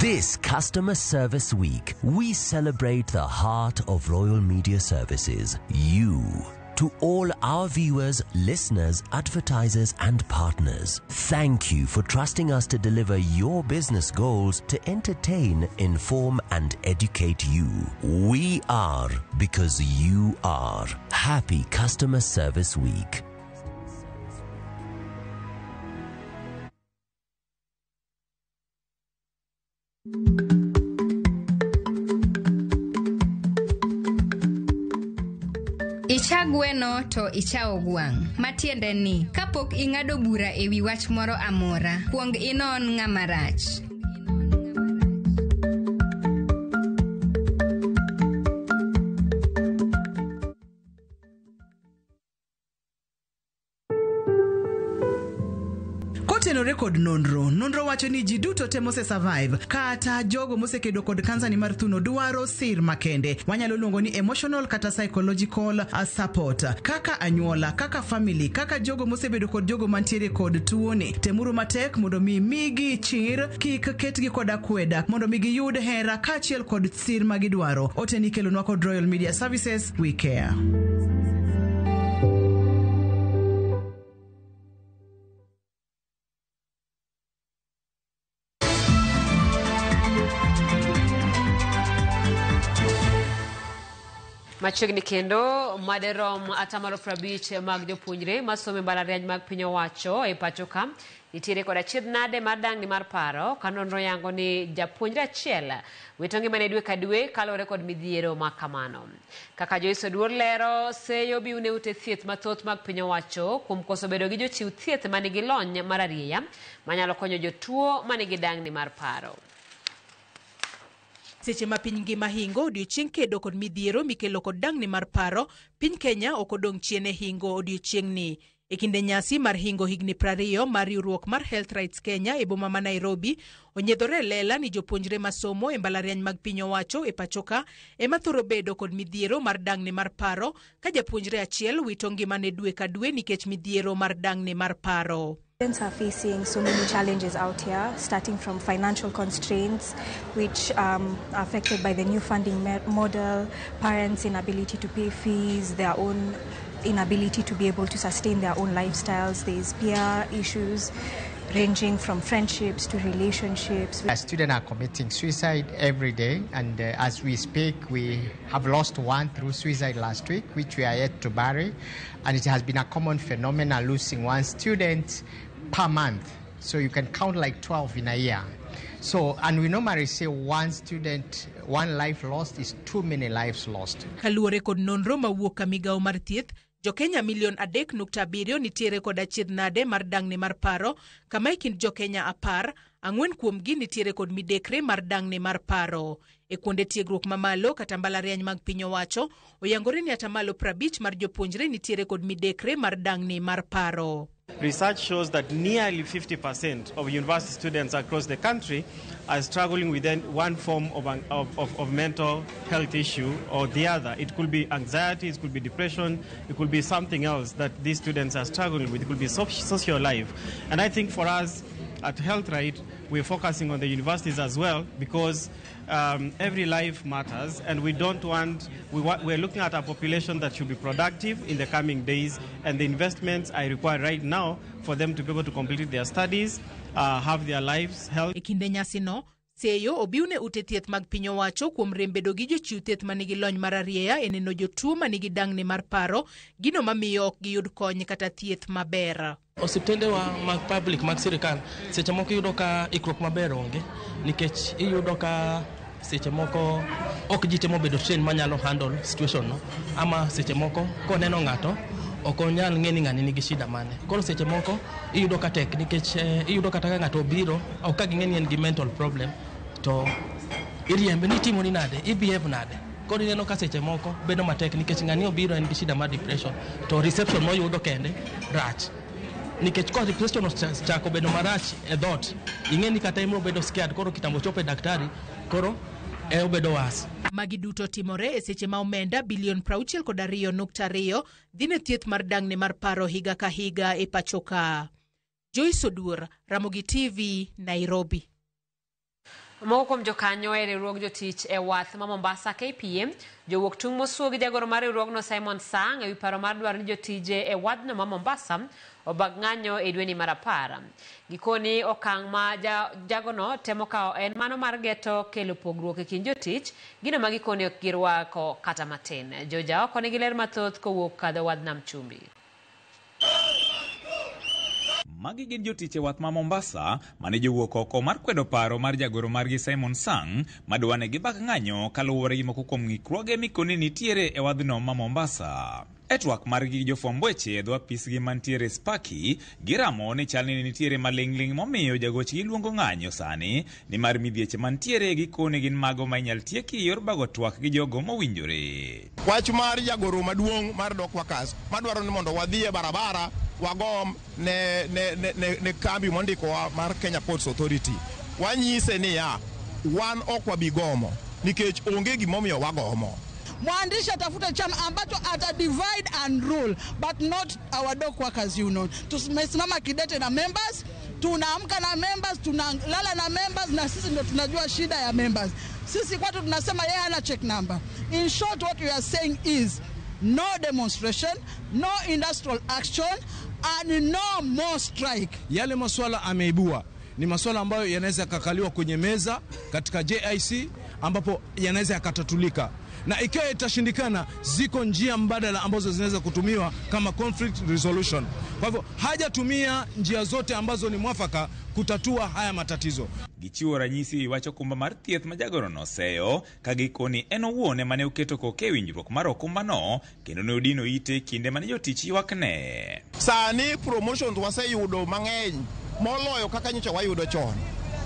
This Customer Service Week, we celebrate the heart of Royal Media Services, you. To all our viewers, listeners, advertisers and partners, thank you for trusting us to deliver your business goals to entertain, inform and educate you. We are because you are. Happy Customer Service Week. Icha gweno to icha ogwang. Matiende ni, kapok ing'ado bura ewi wach moro amora, kuong inon ng'ama rach. Kotenore kod nonro wacho ni ji duto te mose survive kata jogo mose kedo kod kansa ni mar thuno dwaro sir makende. Wanyalo luongo ni emotional kata psychological support. Kaka anyuola, kaka family, kaka jogo mose bedo kod jogo mantiere kod tuoni. Temuru matek mondo migi chir, kik ketgi kod akweda, mondo migi yud hera kachiel kod sir magidwaro. Oteni kelonwa kod Royal Media Services, we care. Machiegni kendo maderom atamalo 50 mag jopuonjre masome mbalariany mag piny owacho e pacho ka nitiere kod achiedh nade mar dang'ni mar paro ka nonro yango ni japuonjre achiel wito ngimane dwe ka dwe kalore kod midhiero ma kamano. Kaka Joyce Oduor lero, seyo biune ute thieth mathoth mag piny owacho kuom koso bedo gi jochiw thieth manigi lony mar arieya manyalo konyo jotuo manigi dang'ni mar paro. Seche ma piny ngima hingo odiochieng' kedo kod midhiero mikelo kod dang'ni mar paro, piny Kenya ok odong' chien e hingo odiochieng'ni. E kinde nyasi mar hingo higni 20 mar riwruok mar Health Rights Kenya e boma ma Nairobi, onyiedhore lela ni jopuonjre masomo e mbalariany mag piny owacho e pachoka ema thoro bedo kod midhiero mar dang'ni mar paro ka japuonjre achiel wito ngimane dwe ka dwe nikech midhiero mar dang'ni mar paro. Students are facing so many challenges out here, starting from financial constraints, which are affected by the new funding model, parents' inability to pay fees, their own inability to be able to sustain their own lifestyles. There's peer issues ranging from friendships to relationships. Students are committing suicide every day, and as we speak, we have lost one through suicide last week, which we are yet to bury, and it has been a common phenomenon losing one student per month. So you can count like 12 in a year. So, and we normally say one student, one life lost is too many lives lost. Kaluore kod nonro mawuok ka migao mar thieth, jo Kenya 3.7 nitiere kod achiedh nade mar dang'ni mar paro, kama kind jo Kenya 10, 4 kuomgi nitiere kod midekre mar dang'ni mar paro. E kuonde tiegruok mamalo kata mbalariany mag piny owacho, oyangore ni atamalo 50 mar jopuonjre nitiere kod midekre mar dang'ni mar paro. Research shows that nearly 50% of university students across the country are struggling with one form of mental health issue or the other. It could be anxiety, it could be depression, it could be something else that these students are struggling with. It could be social life. And I think for us at Health Right, we're focusing on the universities as well because every life matters, and we don't want, we're looking at a population that should be productive in the coming days, and the investments are required right now for them to be able to complete their studies, have their lives health. E kinde nyasi no, Seyo obiune ute thieth mag piny owacho kuom rembedo gi jochiw thieth manigi lony mar arieya e neno jotuo manigi dang'ni mar paro, gino mamiyo ok giyud kony kata thieth maber. Osiptende wa mag public mag sirikal seche moko yudo ka ikruok maber onge, nikech iyudo ka seche moko ok ji temo bedo train manyalo handle situation no, ama seche moko koneno ng'ato ok onyal ng'eni ng'ani nigi shida mane. Koro seche moko iyudo ka tek nikech iyudo kata ka ng'ato obiro ok ka ging'eni en gi mental problem to iriembe ni timo ni nade, ibehave nade. Koro ineno ka seche moko bedo matek nikech ng'ani obiro en gi shida mar depression to reception moyudo kende rach. Nikech ko depression chako bedo marach e dhot, ing'eni kata imro bedo scared, koro kitambo chope daktari koro obedo was. Magi duto timore e seche ma omenda bilion 62.2 dhine thieth mar dang'ni mar paro higa ka higa e pachoka. Joyce Odur, Ramogi TV, Nairobi. Moko kuom jokanyo e riwruog jotich e wath ma Mombasa KPM, jowuok tung' mosuo gi jagoro mar riwruogno Simon Sang ewi paro mar dwaro ni jotije e wadno ma Mombasa obag ng'anyo e dweni mar 10. Gikoni okang' ma jagono temo kawo en mano mar geto kelo pogruok e kind jotich, gino ma gikoni ok girwako kata matin. Joja oko nigi ler mathoth kowuok kadho wadh Nam Chumbi. Magi gin jotich e wath ma Mombasa mane jowuok oko mar kwedo paro mar jagoro margi Simon Sang madwane gibak ng'anyo kaluwore gi moko kuom ng'ikruoge mikoni nitiere e wadhno ma Mombasa. E twak margi jofwamb weche e dho apisgi mantiere Sparky giramo ni chalni nitiere maling'ling momiyo jagochgi luongo ng'anyo sani ni mar midhieche mantiere gikone gin mago ma inyal tieki yor bago twak gi jogo mowinjore. Wach mar jagoro maduong' mar Dock Workers madwaro ni mondo wadhi e barabara wagom ne kambi mondikowa mar Kenya Ports Authority. Wanyise ni wan ok wabigomo nikech onge gimomiyo wagomo. Mwandishi atafute chama ambacho ata divide and rule, but not our Dock Workers Union. Tumesimama kidete na members, tunaamka na members, tunalala na members, na sisi ndio tunajua shida ya members. Sisi kwetu tunasema yeye hana check number. In short, what we are saying is no demonstration, no industrial action, and no more strike. Yale masuala ameibua ni masuala ambayo yanaweza kakaliwa kwenye meza katika JIC ambapo yanaweza yakatatulika. Na ikiwa itashindikana, ziko njia mbadala ambazo zinaweza kutumiwa kama conflict resolution. Kwa hivyo hajatumia njia zote ambazo ni mwafaka kutatua haya matatizo. Gichiwo ranyisi wacho kumba mar thieth ma jagoro no seyo kagikoni en owuon mane oketo koke winjruok mar okumbano kendo ne odino ite kinde mane jotich ywakne. Sani promotions waseyudo mang'eny moloyo kaka nyocha wayudo chon.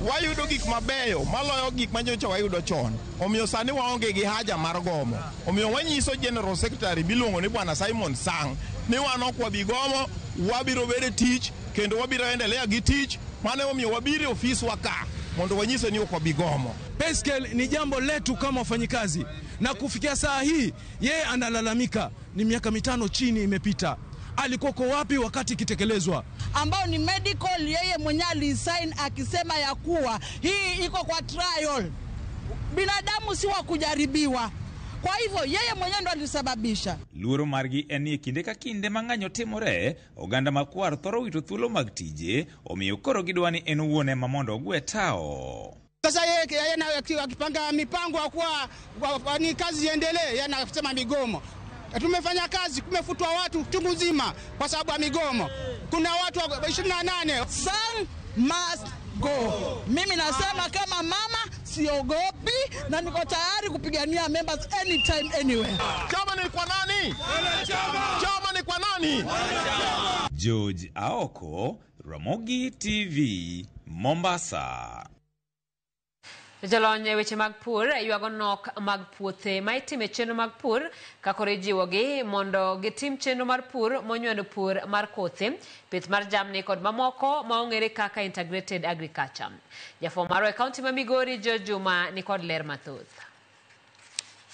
Wayudo gik mabeyo maloyo gik ma nyocha wayudo chon. Omiyo sani waonge gi haja mar gomo. Omiyo wanyiso General Secretary biluongo ni Bwana Simon Sang ni wan ok wabigomo, wabiro bedo tich kendo wabiro endelea gi tich. Mane omiyo wabiro ofis waka mondo wanyise ni ok wabigomo. Pay scale ni jambo letu kama wafanyikazi, na kufikia saa hii yeye analalamika ni miaka 5 chini imepita. Alikuwa wapi wakati kitekelezwa? Ambao ni medical, yeye mwenyewe alisign akisema ya kuwa hii iko kwa trial. Binadamu si wa kujaribiwa. Kwa hivyo yeye mwenyewe ndo alisababisha. Luoro margi eni kinde ka kinde mang'anyo timore, oganda makwar thoro wito thuolo mag tije, omiyo koro gidwani en owuon ma mondo ogwe tao. Sasa yeye na akipanga mipango ya kuwa ni kazi iendelee, yeye anasema migomo. Tumefanya kazi, kumefutwa watu chungu nzima kwa sababu ya migomo. Kuna watu 28. Sang must go. Mimi nasema kama mama siogopi na niko tayari kupigania members anytime anywhere. Chama ni kwa nani? Chama ni kwa nani? George Aoko, Ramogi TV, Mombasa. Jalony weche mag pur yuago nok mag puothe ma itime chenro mag pur kakore jiwogi mondo gitim chenro mar pur monywando pur mar kothe, pith mar jamni kod mamoko maong'ere kaka integrated agriculture. Jafwambo marwa e kaunti ma Migori George Juma ni kod ler mathoth.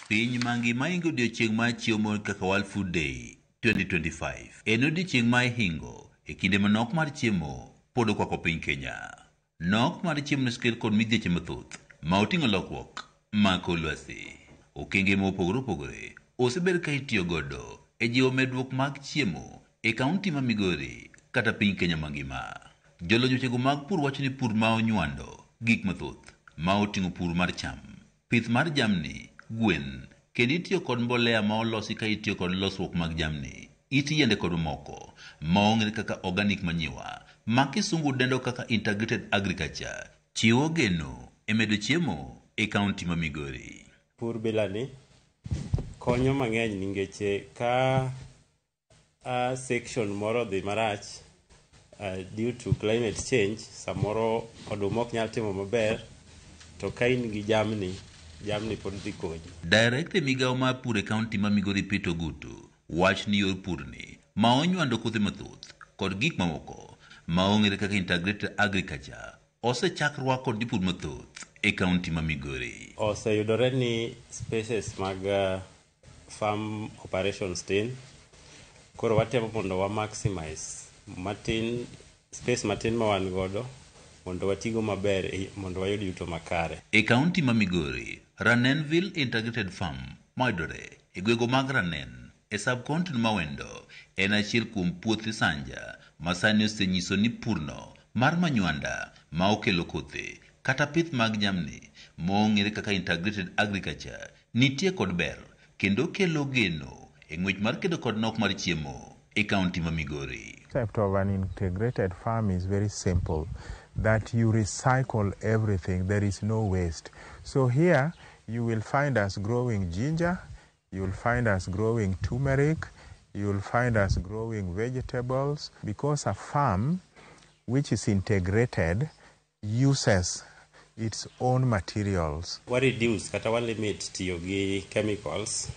Piny mangima ingo odiechieng' mar chiemo kaka World Food Day 2025 en odiechieng' ma ihingo e kinde manok mar chiemo pod okwako piny Kenya. Nok mar chiemo skel kod midhieche mathoth ma oting'o lokruok mag kor lwasi. Okenge mopogore opogore osebed ka itiyo godo e jiwo medruok mag chiemo e kaunti ma Migori kata piny Kenya mangima. Jolony wechego mag pur wacho ni pur ma onywando gik mathoth ma oting'o pur mar cham, pith mar jamni, gwen, kendo itiyo kod mbolea ma olosi ka itiyo kod losruok mag jamni, it yiende kod moko ma ong'ere kaka organic manure, ma kisungu dendo kaka integrated agriculture, chiwo geno e medo chiemo e kaunti ma Migori. Pur bilani konyo mang'eny ningeche ka section moro dhi marach due to climate change, samoro oduma ok nyal timo maber, to ka in gi jamni pod dhi konyi. Director migawo mar pur e kaunti ma Migori Peter Gutu wach ni yor purni ma onywando kothe mathoth kod gik mamoko ma ong'ere kaka integrated agriculture osechak rwako jopur mathoth e kaunti ma Migori. Oseyudore ni spaces mag farm operations tin, koro watemo mondo wa maximize space matin ma wan godo mondo watigo maber mondo wayud yuto makare. E kaunti ma Migori, Ranenville Integrated Farm mayudore e gwego mag Ranen e subcounty ma Wendo en achiel kuom puothe sanja ma sani osenyiso ni purno mar manywanda ma okelo kothe kata pith mag jamni ma ong'ere kaka integrated agriculture nitie kod ber kendo kelo geno e ng'wech mar kedo kod nok mar chiemo e kaunti ma Migori. The concept of an integrated farm is very simple, that you recycle everything, there is no waste. So here you will find us growing ginger, you will find us growing turmeric, you will find us growing vegetables, because a farm which is integrated uses its own materials. What reduce kata one limit tiyo gi chemicals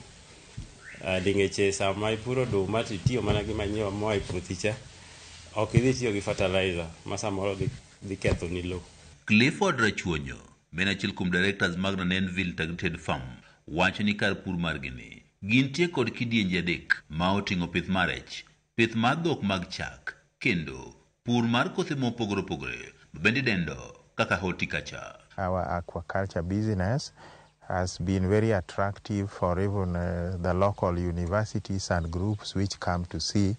dingeche sama ipuro oduma tiyo mana gi manyiwa moa e puothi cha, ok idhi tiyo gi fertilizer ma samoro dhi ketho ni lowo. Clifford Rachuonyo, men achiel kuom directors mag Ranenville Integrated Farm, wacho ni kar pur margini gintie kod kidienje adek ma oting'o pith mar rech, pith mar dhok mag chak, kendo pur mar kothe mopogore opogore bende dendo kaka horticulture. Our aquaculture business has been very attractive for even the local universities and groups which come to see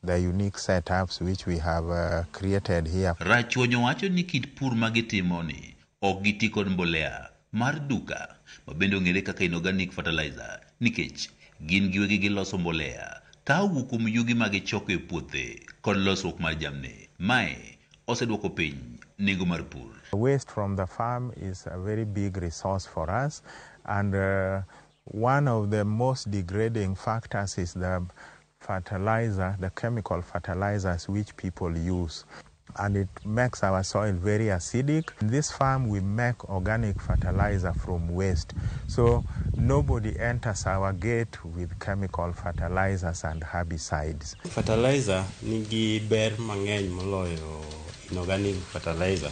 the unique setups which we have created here. Rachuonyo wacho ni kit pur magitimo ni ok giti kod mbolea mar duka ma bende ong'ere kaka inorganic fertilizer, nikech gin giwegi giloso mbolea ka owuok kuom yugi magichoko e puothe kod losruok mar jamni. Mae oseduoko piny nengo mar pur. Waste from the farm is a very big resource for us, and one of the most degrading factors is the fertilizer, the chemical fertilizers which people use, and it makes our soil very acidic. In this farm we make organic fertilizer from waste, so nobody enters our gate with chemical fertilizers and herbicides. Fertilizer nigi ber mang'eny moloyo inorganic fertilizer.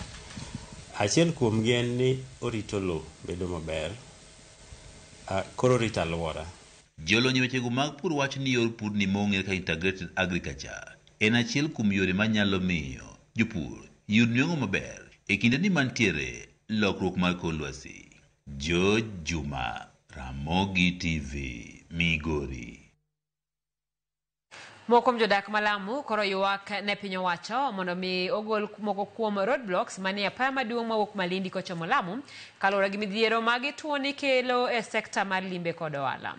Achiel kuom gi en ni orito lowo bedo maber, koro rito alwora. Jolony wechego mag pur wacho ni yor pur ni mong'ere kaka integrated agriculture en achiel kuom yore manyalo miyo jopur yud nweng'o maber e kinde ni mantiere lokruok mar kor lwasi. George Juma, Ramogi TV, Migori. Mokom jodak Malamu koro ywak ne piny owacho mondo mi ogol moko kuom roadblocks manie apaya maduong' mawuok Malindi kochomo Lamu kaluwore gi midhiero mag tuo ni kelo e sekta mar limbe kod ohala.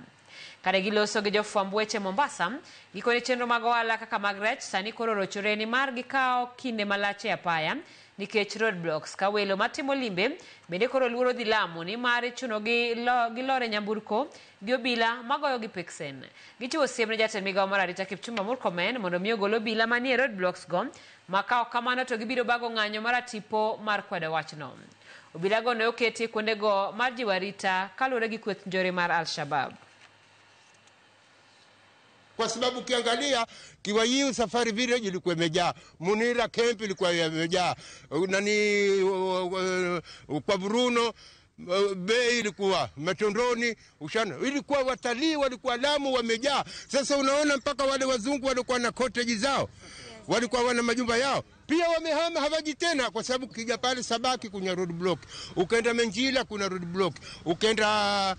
Kare giloso gi jofwamb weche Mombasa, gikone chenro mag ohala kaka mag rech sani koro rochore ni mar gikawo kinde malach e apaya nikech roadblocks ka welo matimo limbe bende koro luoro dhi Lamu ni mar chuno gi lore nyamburko gi obila magoyo gi peksen. Gichiwo siem ne jatend migawo mar arita Kipchumba Murkomen mondo mi ogol obila manie roadblocks go ma ka ok kamano to gibiro bago ng'anyo mar tipo mar kwedo wachno. Obila go ne oketi kuonde go mar jiwo arita kaluwore gi kweth njore mar Al-Shabaab. Kwa sababu ukiangalia Kiwayu Safari Village ilikuwa imejaa, Munira Camp ilikuwa imejaa, kwa Bruno Bay ilikuwa, Matondoni, Ushana, ilikuwa watalii walikuwa Lamu wamejaa. Sasa unaona mpaka wale wazungu walikuwa na cottage zao, walikuwa wana majumba yao. pia wamehama, hawaji tena, kwa sababu kija pale Sabaki kuna road block, ukaenda Menjila kuna road block, ukaenda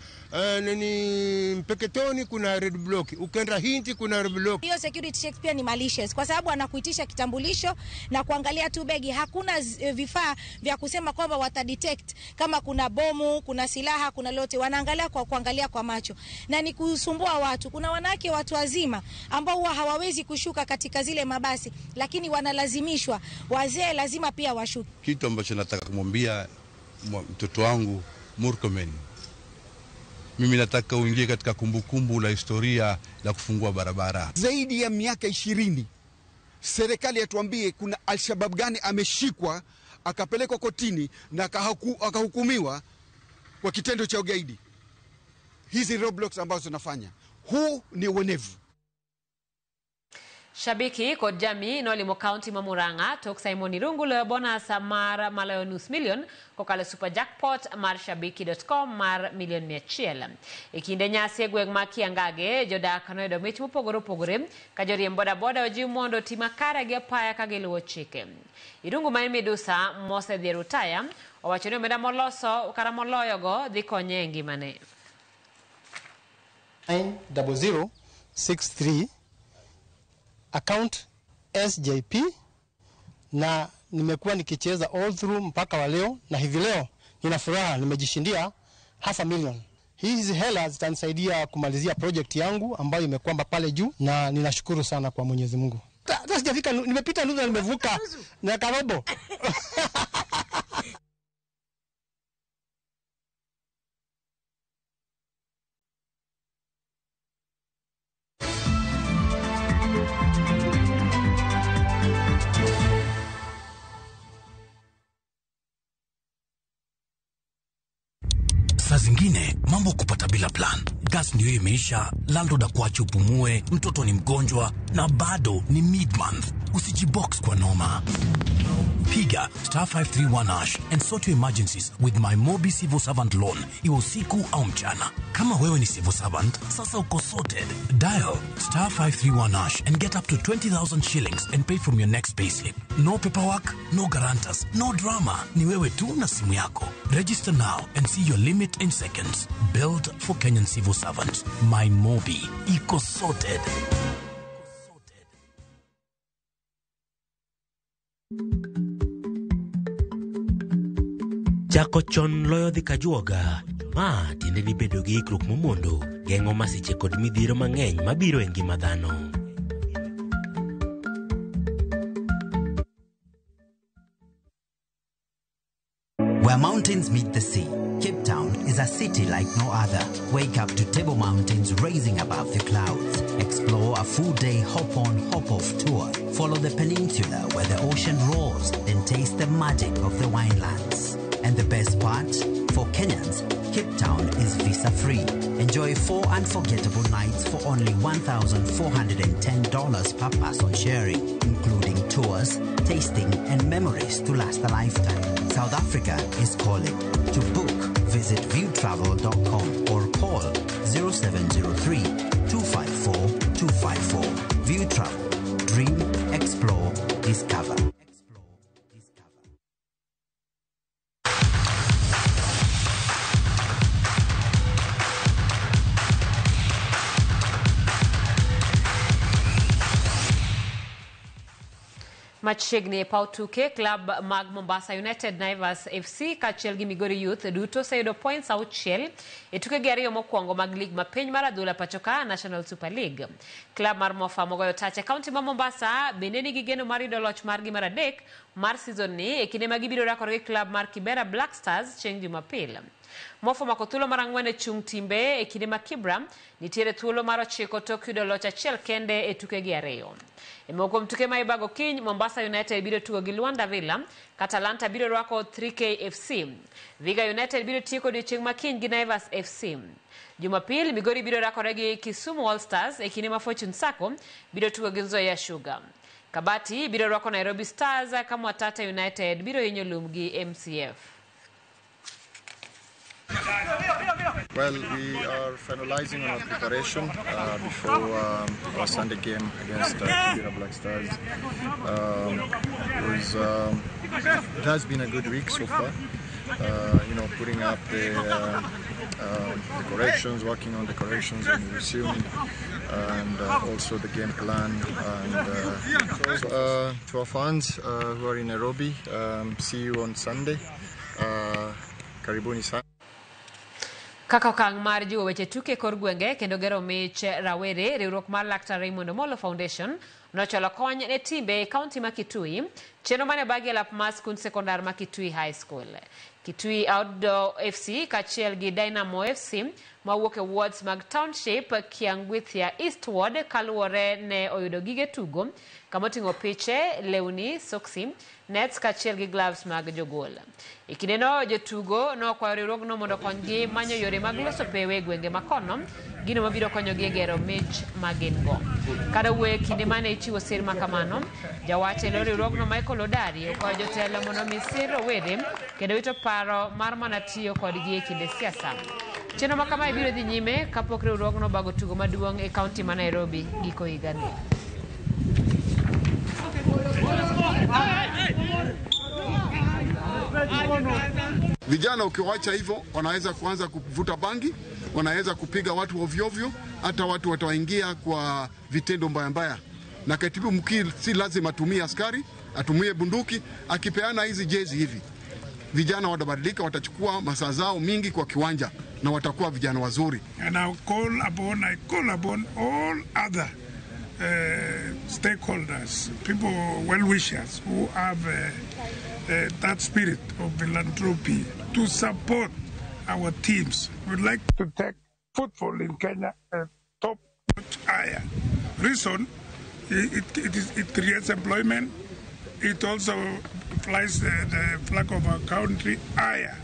Mpeketoni kuna road block, ukaenda Hinti kuna road block. Hiyo security checks pia ni malicious, kwa sababu anakuitisha kitambulisho na kuangalia tu begi. Hakuna vifaa vya kusema kwamba watadetect kama kuna bomu, kuna silaha, kuna lote. Wanaangalia kwa kuangalia kwa macho, na ni kusumbua watu. Kuna wanawake watu wazima ambao huwa hawawezi kushuka katika zile mabasi, lakini wanalazimishwa. Wazee lazima pia washuke. Kitu ambacho nataka kumwambia mtoto wangu Murkomen, mimi nataka uingie katika kumbukumbu la historia la kufungua barabara. Zaidi ya miaka 20 serikali atuambie kuna Al-Shabaab gani ameshikwa akapelekwa kotini na akahukumiwa kwa kitendo cha ugaidi. Hizi roadblocks ambazo tunafanya, huu ni uonevu. Shabiki kod jamii nolimo county mamuranga tok Simon Irungulo bonus mar malayo nus million kokalo super jackpot mar shabiki.com mar million 100. Ikinde nyasi gweng ma Kiangage jodak noyudo mich mopogore opogore ka joriemb boda ojiw mondo tima kare gi apaya ka giluwo chike. Irungu ma midusa Mose Dherutaya owacho ni omenda moloso kara moloyogo dhi konye e ngimane. 90063 account SJP, na nimekuwa nikicheza all through mpaka wa leo, na hivi leo nina furaha nimejishindia $500,000. Hizi hela zitanisaidia kumalizia project yangu ambayo imekwamba pale juu, na ninashukuru sana kwa Mwenyezi Mungu. Sijafika, nimepita nusu na nimevuka na karobo. Saa zingine mambo kupata bila plan. Gas ndio imeisha, landlord akuache upumue, mtoto ni mgonjwa na bado ni mid-month. Usijibox kwa noma. Piga *531# and sort your emergencies with my Mobi Civil Servant Loan, iwe usiku au mchana. Kama wewe ni civil servant, sasa uko sorted. Dial *531# and get up to 20,000 shillings and pay from your next payslip. No paperwork, no guarantors, no drama. Ni wewe tu na simu yako. Register now and see your limit in seconds. Built for Kenyan civil servants. My Mobi, iko sorted. Chako chon loyo dhi kajuoga. Ma tiende ni bedo gi ikruok momondo geng'o masiche kod midhiero mang'eny mabiro e ngima dhano. Where mountains meet the sea, Cape Town is a city like no other. Wake up to Table Mountains rising above the clouds. Explore a full-day hop-on, hop-off tour. Follow the peninsula where the ocean roars, then taste the magic of the winelands. And the best part, for Kenyans, Cape Town is visa-free. Enjoy 4 unforgettable nights for only $1,410 per person sharing, including tours, tasting, and memories to last a lifetime. South Africa is calling. To book, visit viewtravel.com or call 0703 254 254. View Travel. Dream, explore, discover. Machiegni pautuke club mag Mombasa United, Naivas FC kachiel gi Migori Youth duto seyudo points auchiel e tuke gi ariyo mokwongo mag lig ma piny mar adhula pachoka National Super League. Club mar Mofa mogoyo tach e kaunti ma Mombasa bende nigi geno mar yudo loch margi mar adek mar season ni e kinde ma gibiro rakore gi club mar Kibera Black Stars chieng' Jumapil. Mofa mako thuolo mar ang'wen e chung timbe e kinde ma Kibra nitiere thuolo mar 9 tok yudo loch achiel kende e tuke gi ariyo. E moko mtuke ma ibago kiny, Mombasa United biro tugo gi Luanda Villa, Catalanta biro rwako 3K FC, Viga United biro tieko odiochieng' ma kiny gi Naivas FC. Jumapil, Migori biro rakore gi Kisumu All Stars e kinde ma Fortune Sacco biro tugo gi Nzoia Sugar. Kabati biro rwako Nairobi Stars ka Mwatate United biro hinyo lum gi MCF. Well, we are finalizing on our preparation before our Sunday game against Kibera Black Stars. It was it has been a good week so far. Putting up the corrections, working on the corrections and resuming, and also the game plan. And to our fans who are in Nairobi, see you on Sunday. Karibuni sana. Kaka okang mar jiwo weche tuke kor gwenge kendo gero mich rawere riwruok mar Laktar Raymond Omolo Foundation nocholo kony ne timbe kaunti ma Kitui chenro mane bagi lap mar skund sekondar ma Kitui High School. Kitui Outdoor FC kachiel gi Dynamo FC mawuok e wards mag Township Kiangwithia Eastward kaluwore ne oyudo gige tugo kamoting'o piche, lewni, soksi, nets kachiel gi gloves mag jogol. Ikideno jotugo nokwayo riwruogno mondo konygi manyo yore mag loso pewe gwenge makono gino mabiro konyogi e gero mich magin-go. Kada wuoyo kinde mane ichiwo sir makamano, jawach e riwruogno Michael Odari okwayo jotelo mondo omi sir rowere kendo wito paro mar mana tiyo kodgi e kinde siasa. Chenro makama biro dhi nyime kapok riwruogno bago tugo maduong' e kaunti ma Nairobi giko higani. Vijana ukiwacha hivyo wanaweza kuanza kuvuta bangi, wanaweza kupiga watu ovyo, hata watu watawaingia kwa vitendo mbaya. Na katibu mkuu si lazima atumie askari, atumie bunduki, akipeana hizi jezi hivi. Vijana watabadilika, watachukua masaa zao mingi kwa kiwanja na watakuwa vijana wazuri. And I call upon all other stakeholders, people, well-wishers who have that spirit of philanthropy to support our teams. We'd like to take football in Kenya top higher. Reason, it creates employment. It also flies the flag of our country higher.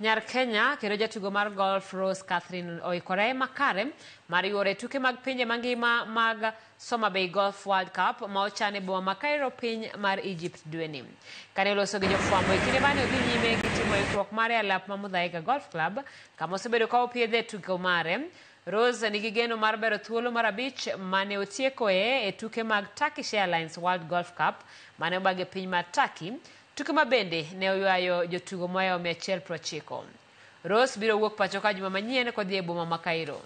Nyar Kenya kendo jatugo mar golf Rose Catherine oikore makare mar yore tuke mag pinje mangima mag Soma Bay Golf World Cup ma ochan e boma ma Cairo piny mar Egypt dweni. Kane loso gi jofwambo kinde mane odhi nyime gi timo ikruok mare alap ma Muthaiga Golf Club kama osebedo ka opiedhe tuke mare. Rose nigi geno mar bero thuolo mar abich mane otiekoe e tuke mag Turkish Airlines World Golf Cup mane obage piny mar Turkey. Tuke mabende ne oywayo jotugo moya 190. Rose biro wuok pacho ka juma manyien kodhi e boma ma Cairo.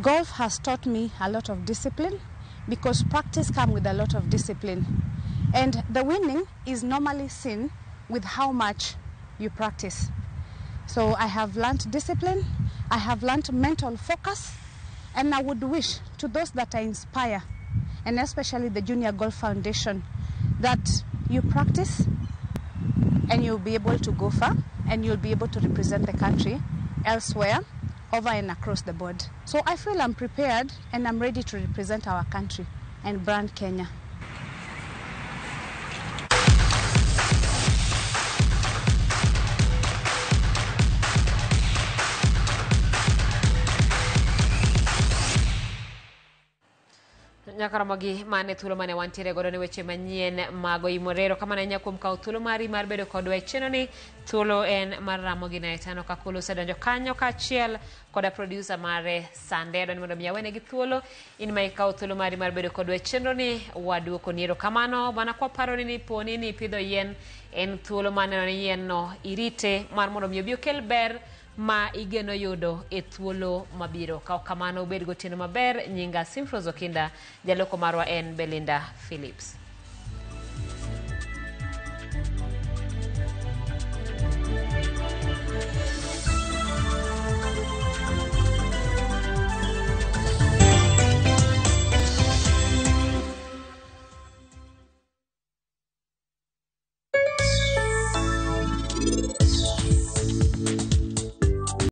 Golf has taught me a lot of discipline because practice comes with a lot of discipline. And the winning is normally seen with how much you practice. So I have learned discipline, I have learned mental focus, and I would wish to those that I inspire, and especially the Junior Golf Foundation, that you practice and you'll be able to go far and you'll be able to represent the country elsewhere, over and across the board. So I feel I'm prepared and I'm ready to represent our country and brand Kenya. Nyakaramogi mane thuolo mane wantiere godo ne weche manyien mago imorero kama na nyakuom kawo thuolo mari mar bedo kodwa e chenoni. Thuolo en mar Ramogi Naitano Kakulu osedonjo kanyo kaachiel koda producer mare Sandero ni mondo mi awene gi thuolo in ma ikawo thuolo mari mar bedo kodwa e chenoni. Waduoko ni erokamano bana kwa paro ni poni ni pidho yien en thuolo mane ni yien no irite mar mondo mi obi okel ber ma igeno yudo e thuolo mabiro. Kao kamano ubed gotieno maber. Nyinga Simfrozo Kinda, jaloko marwa en Belinda Phillips.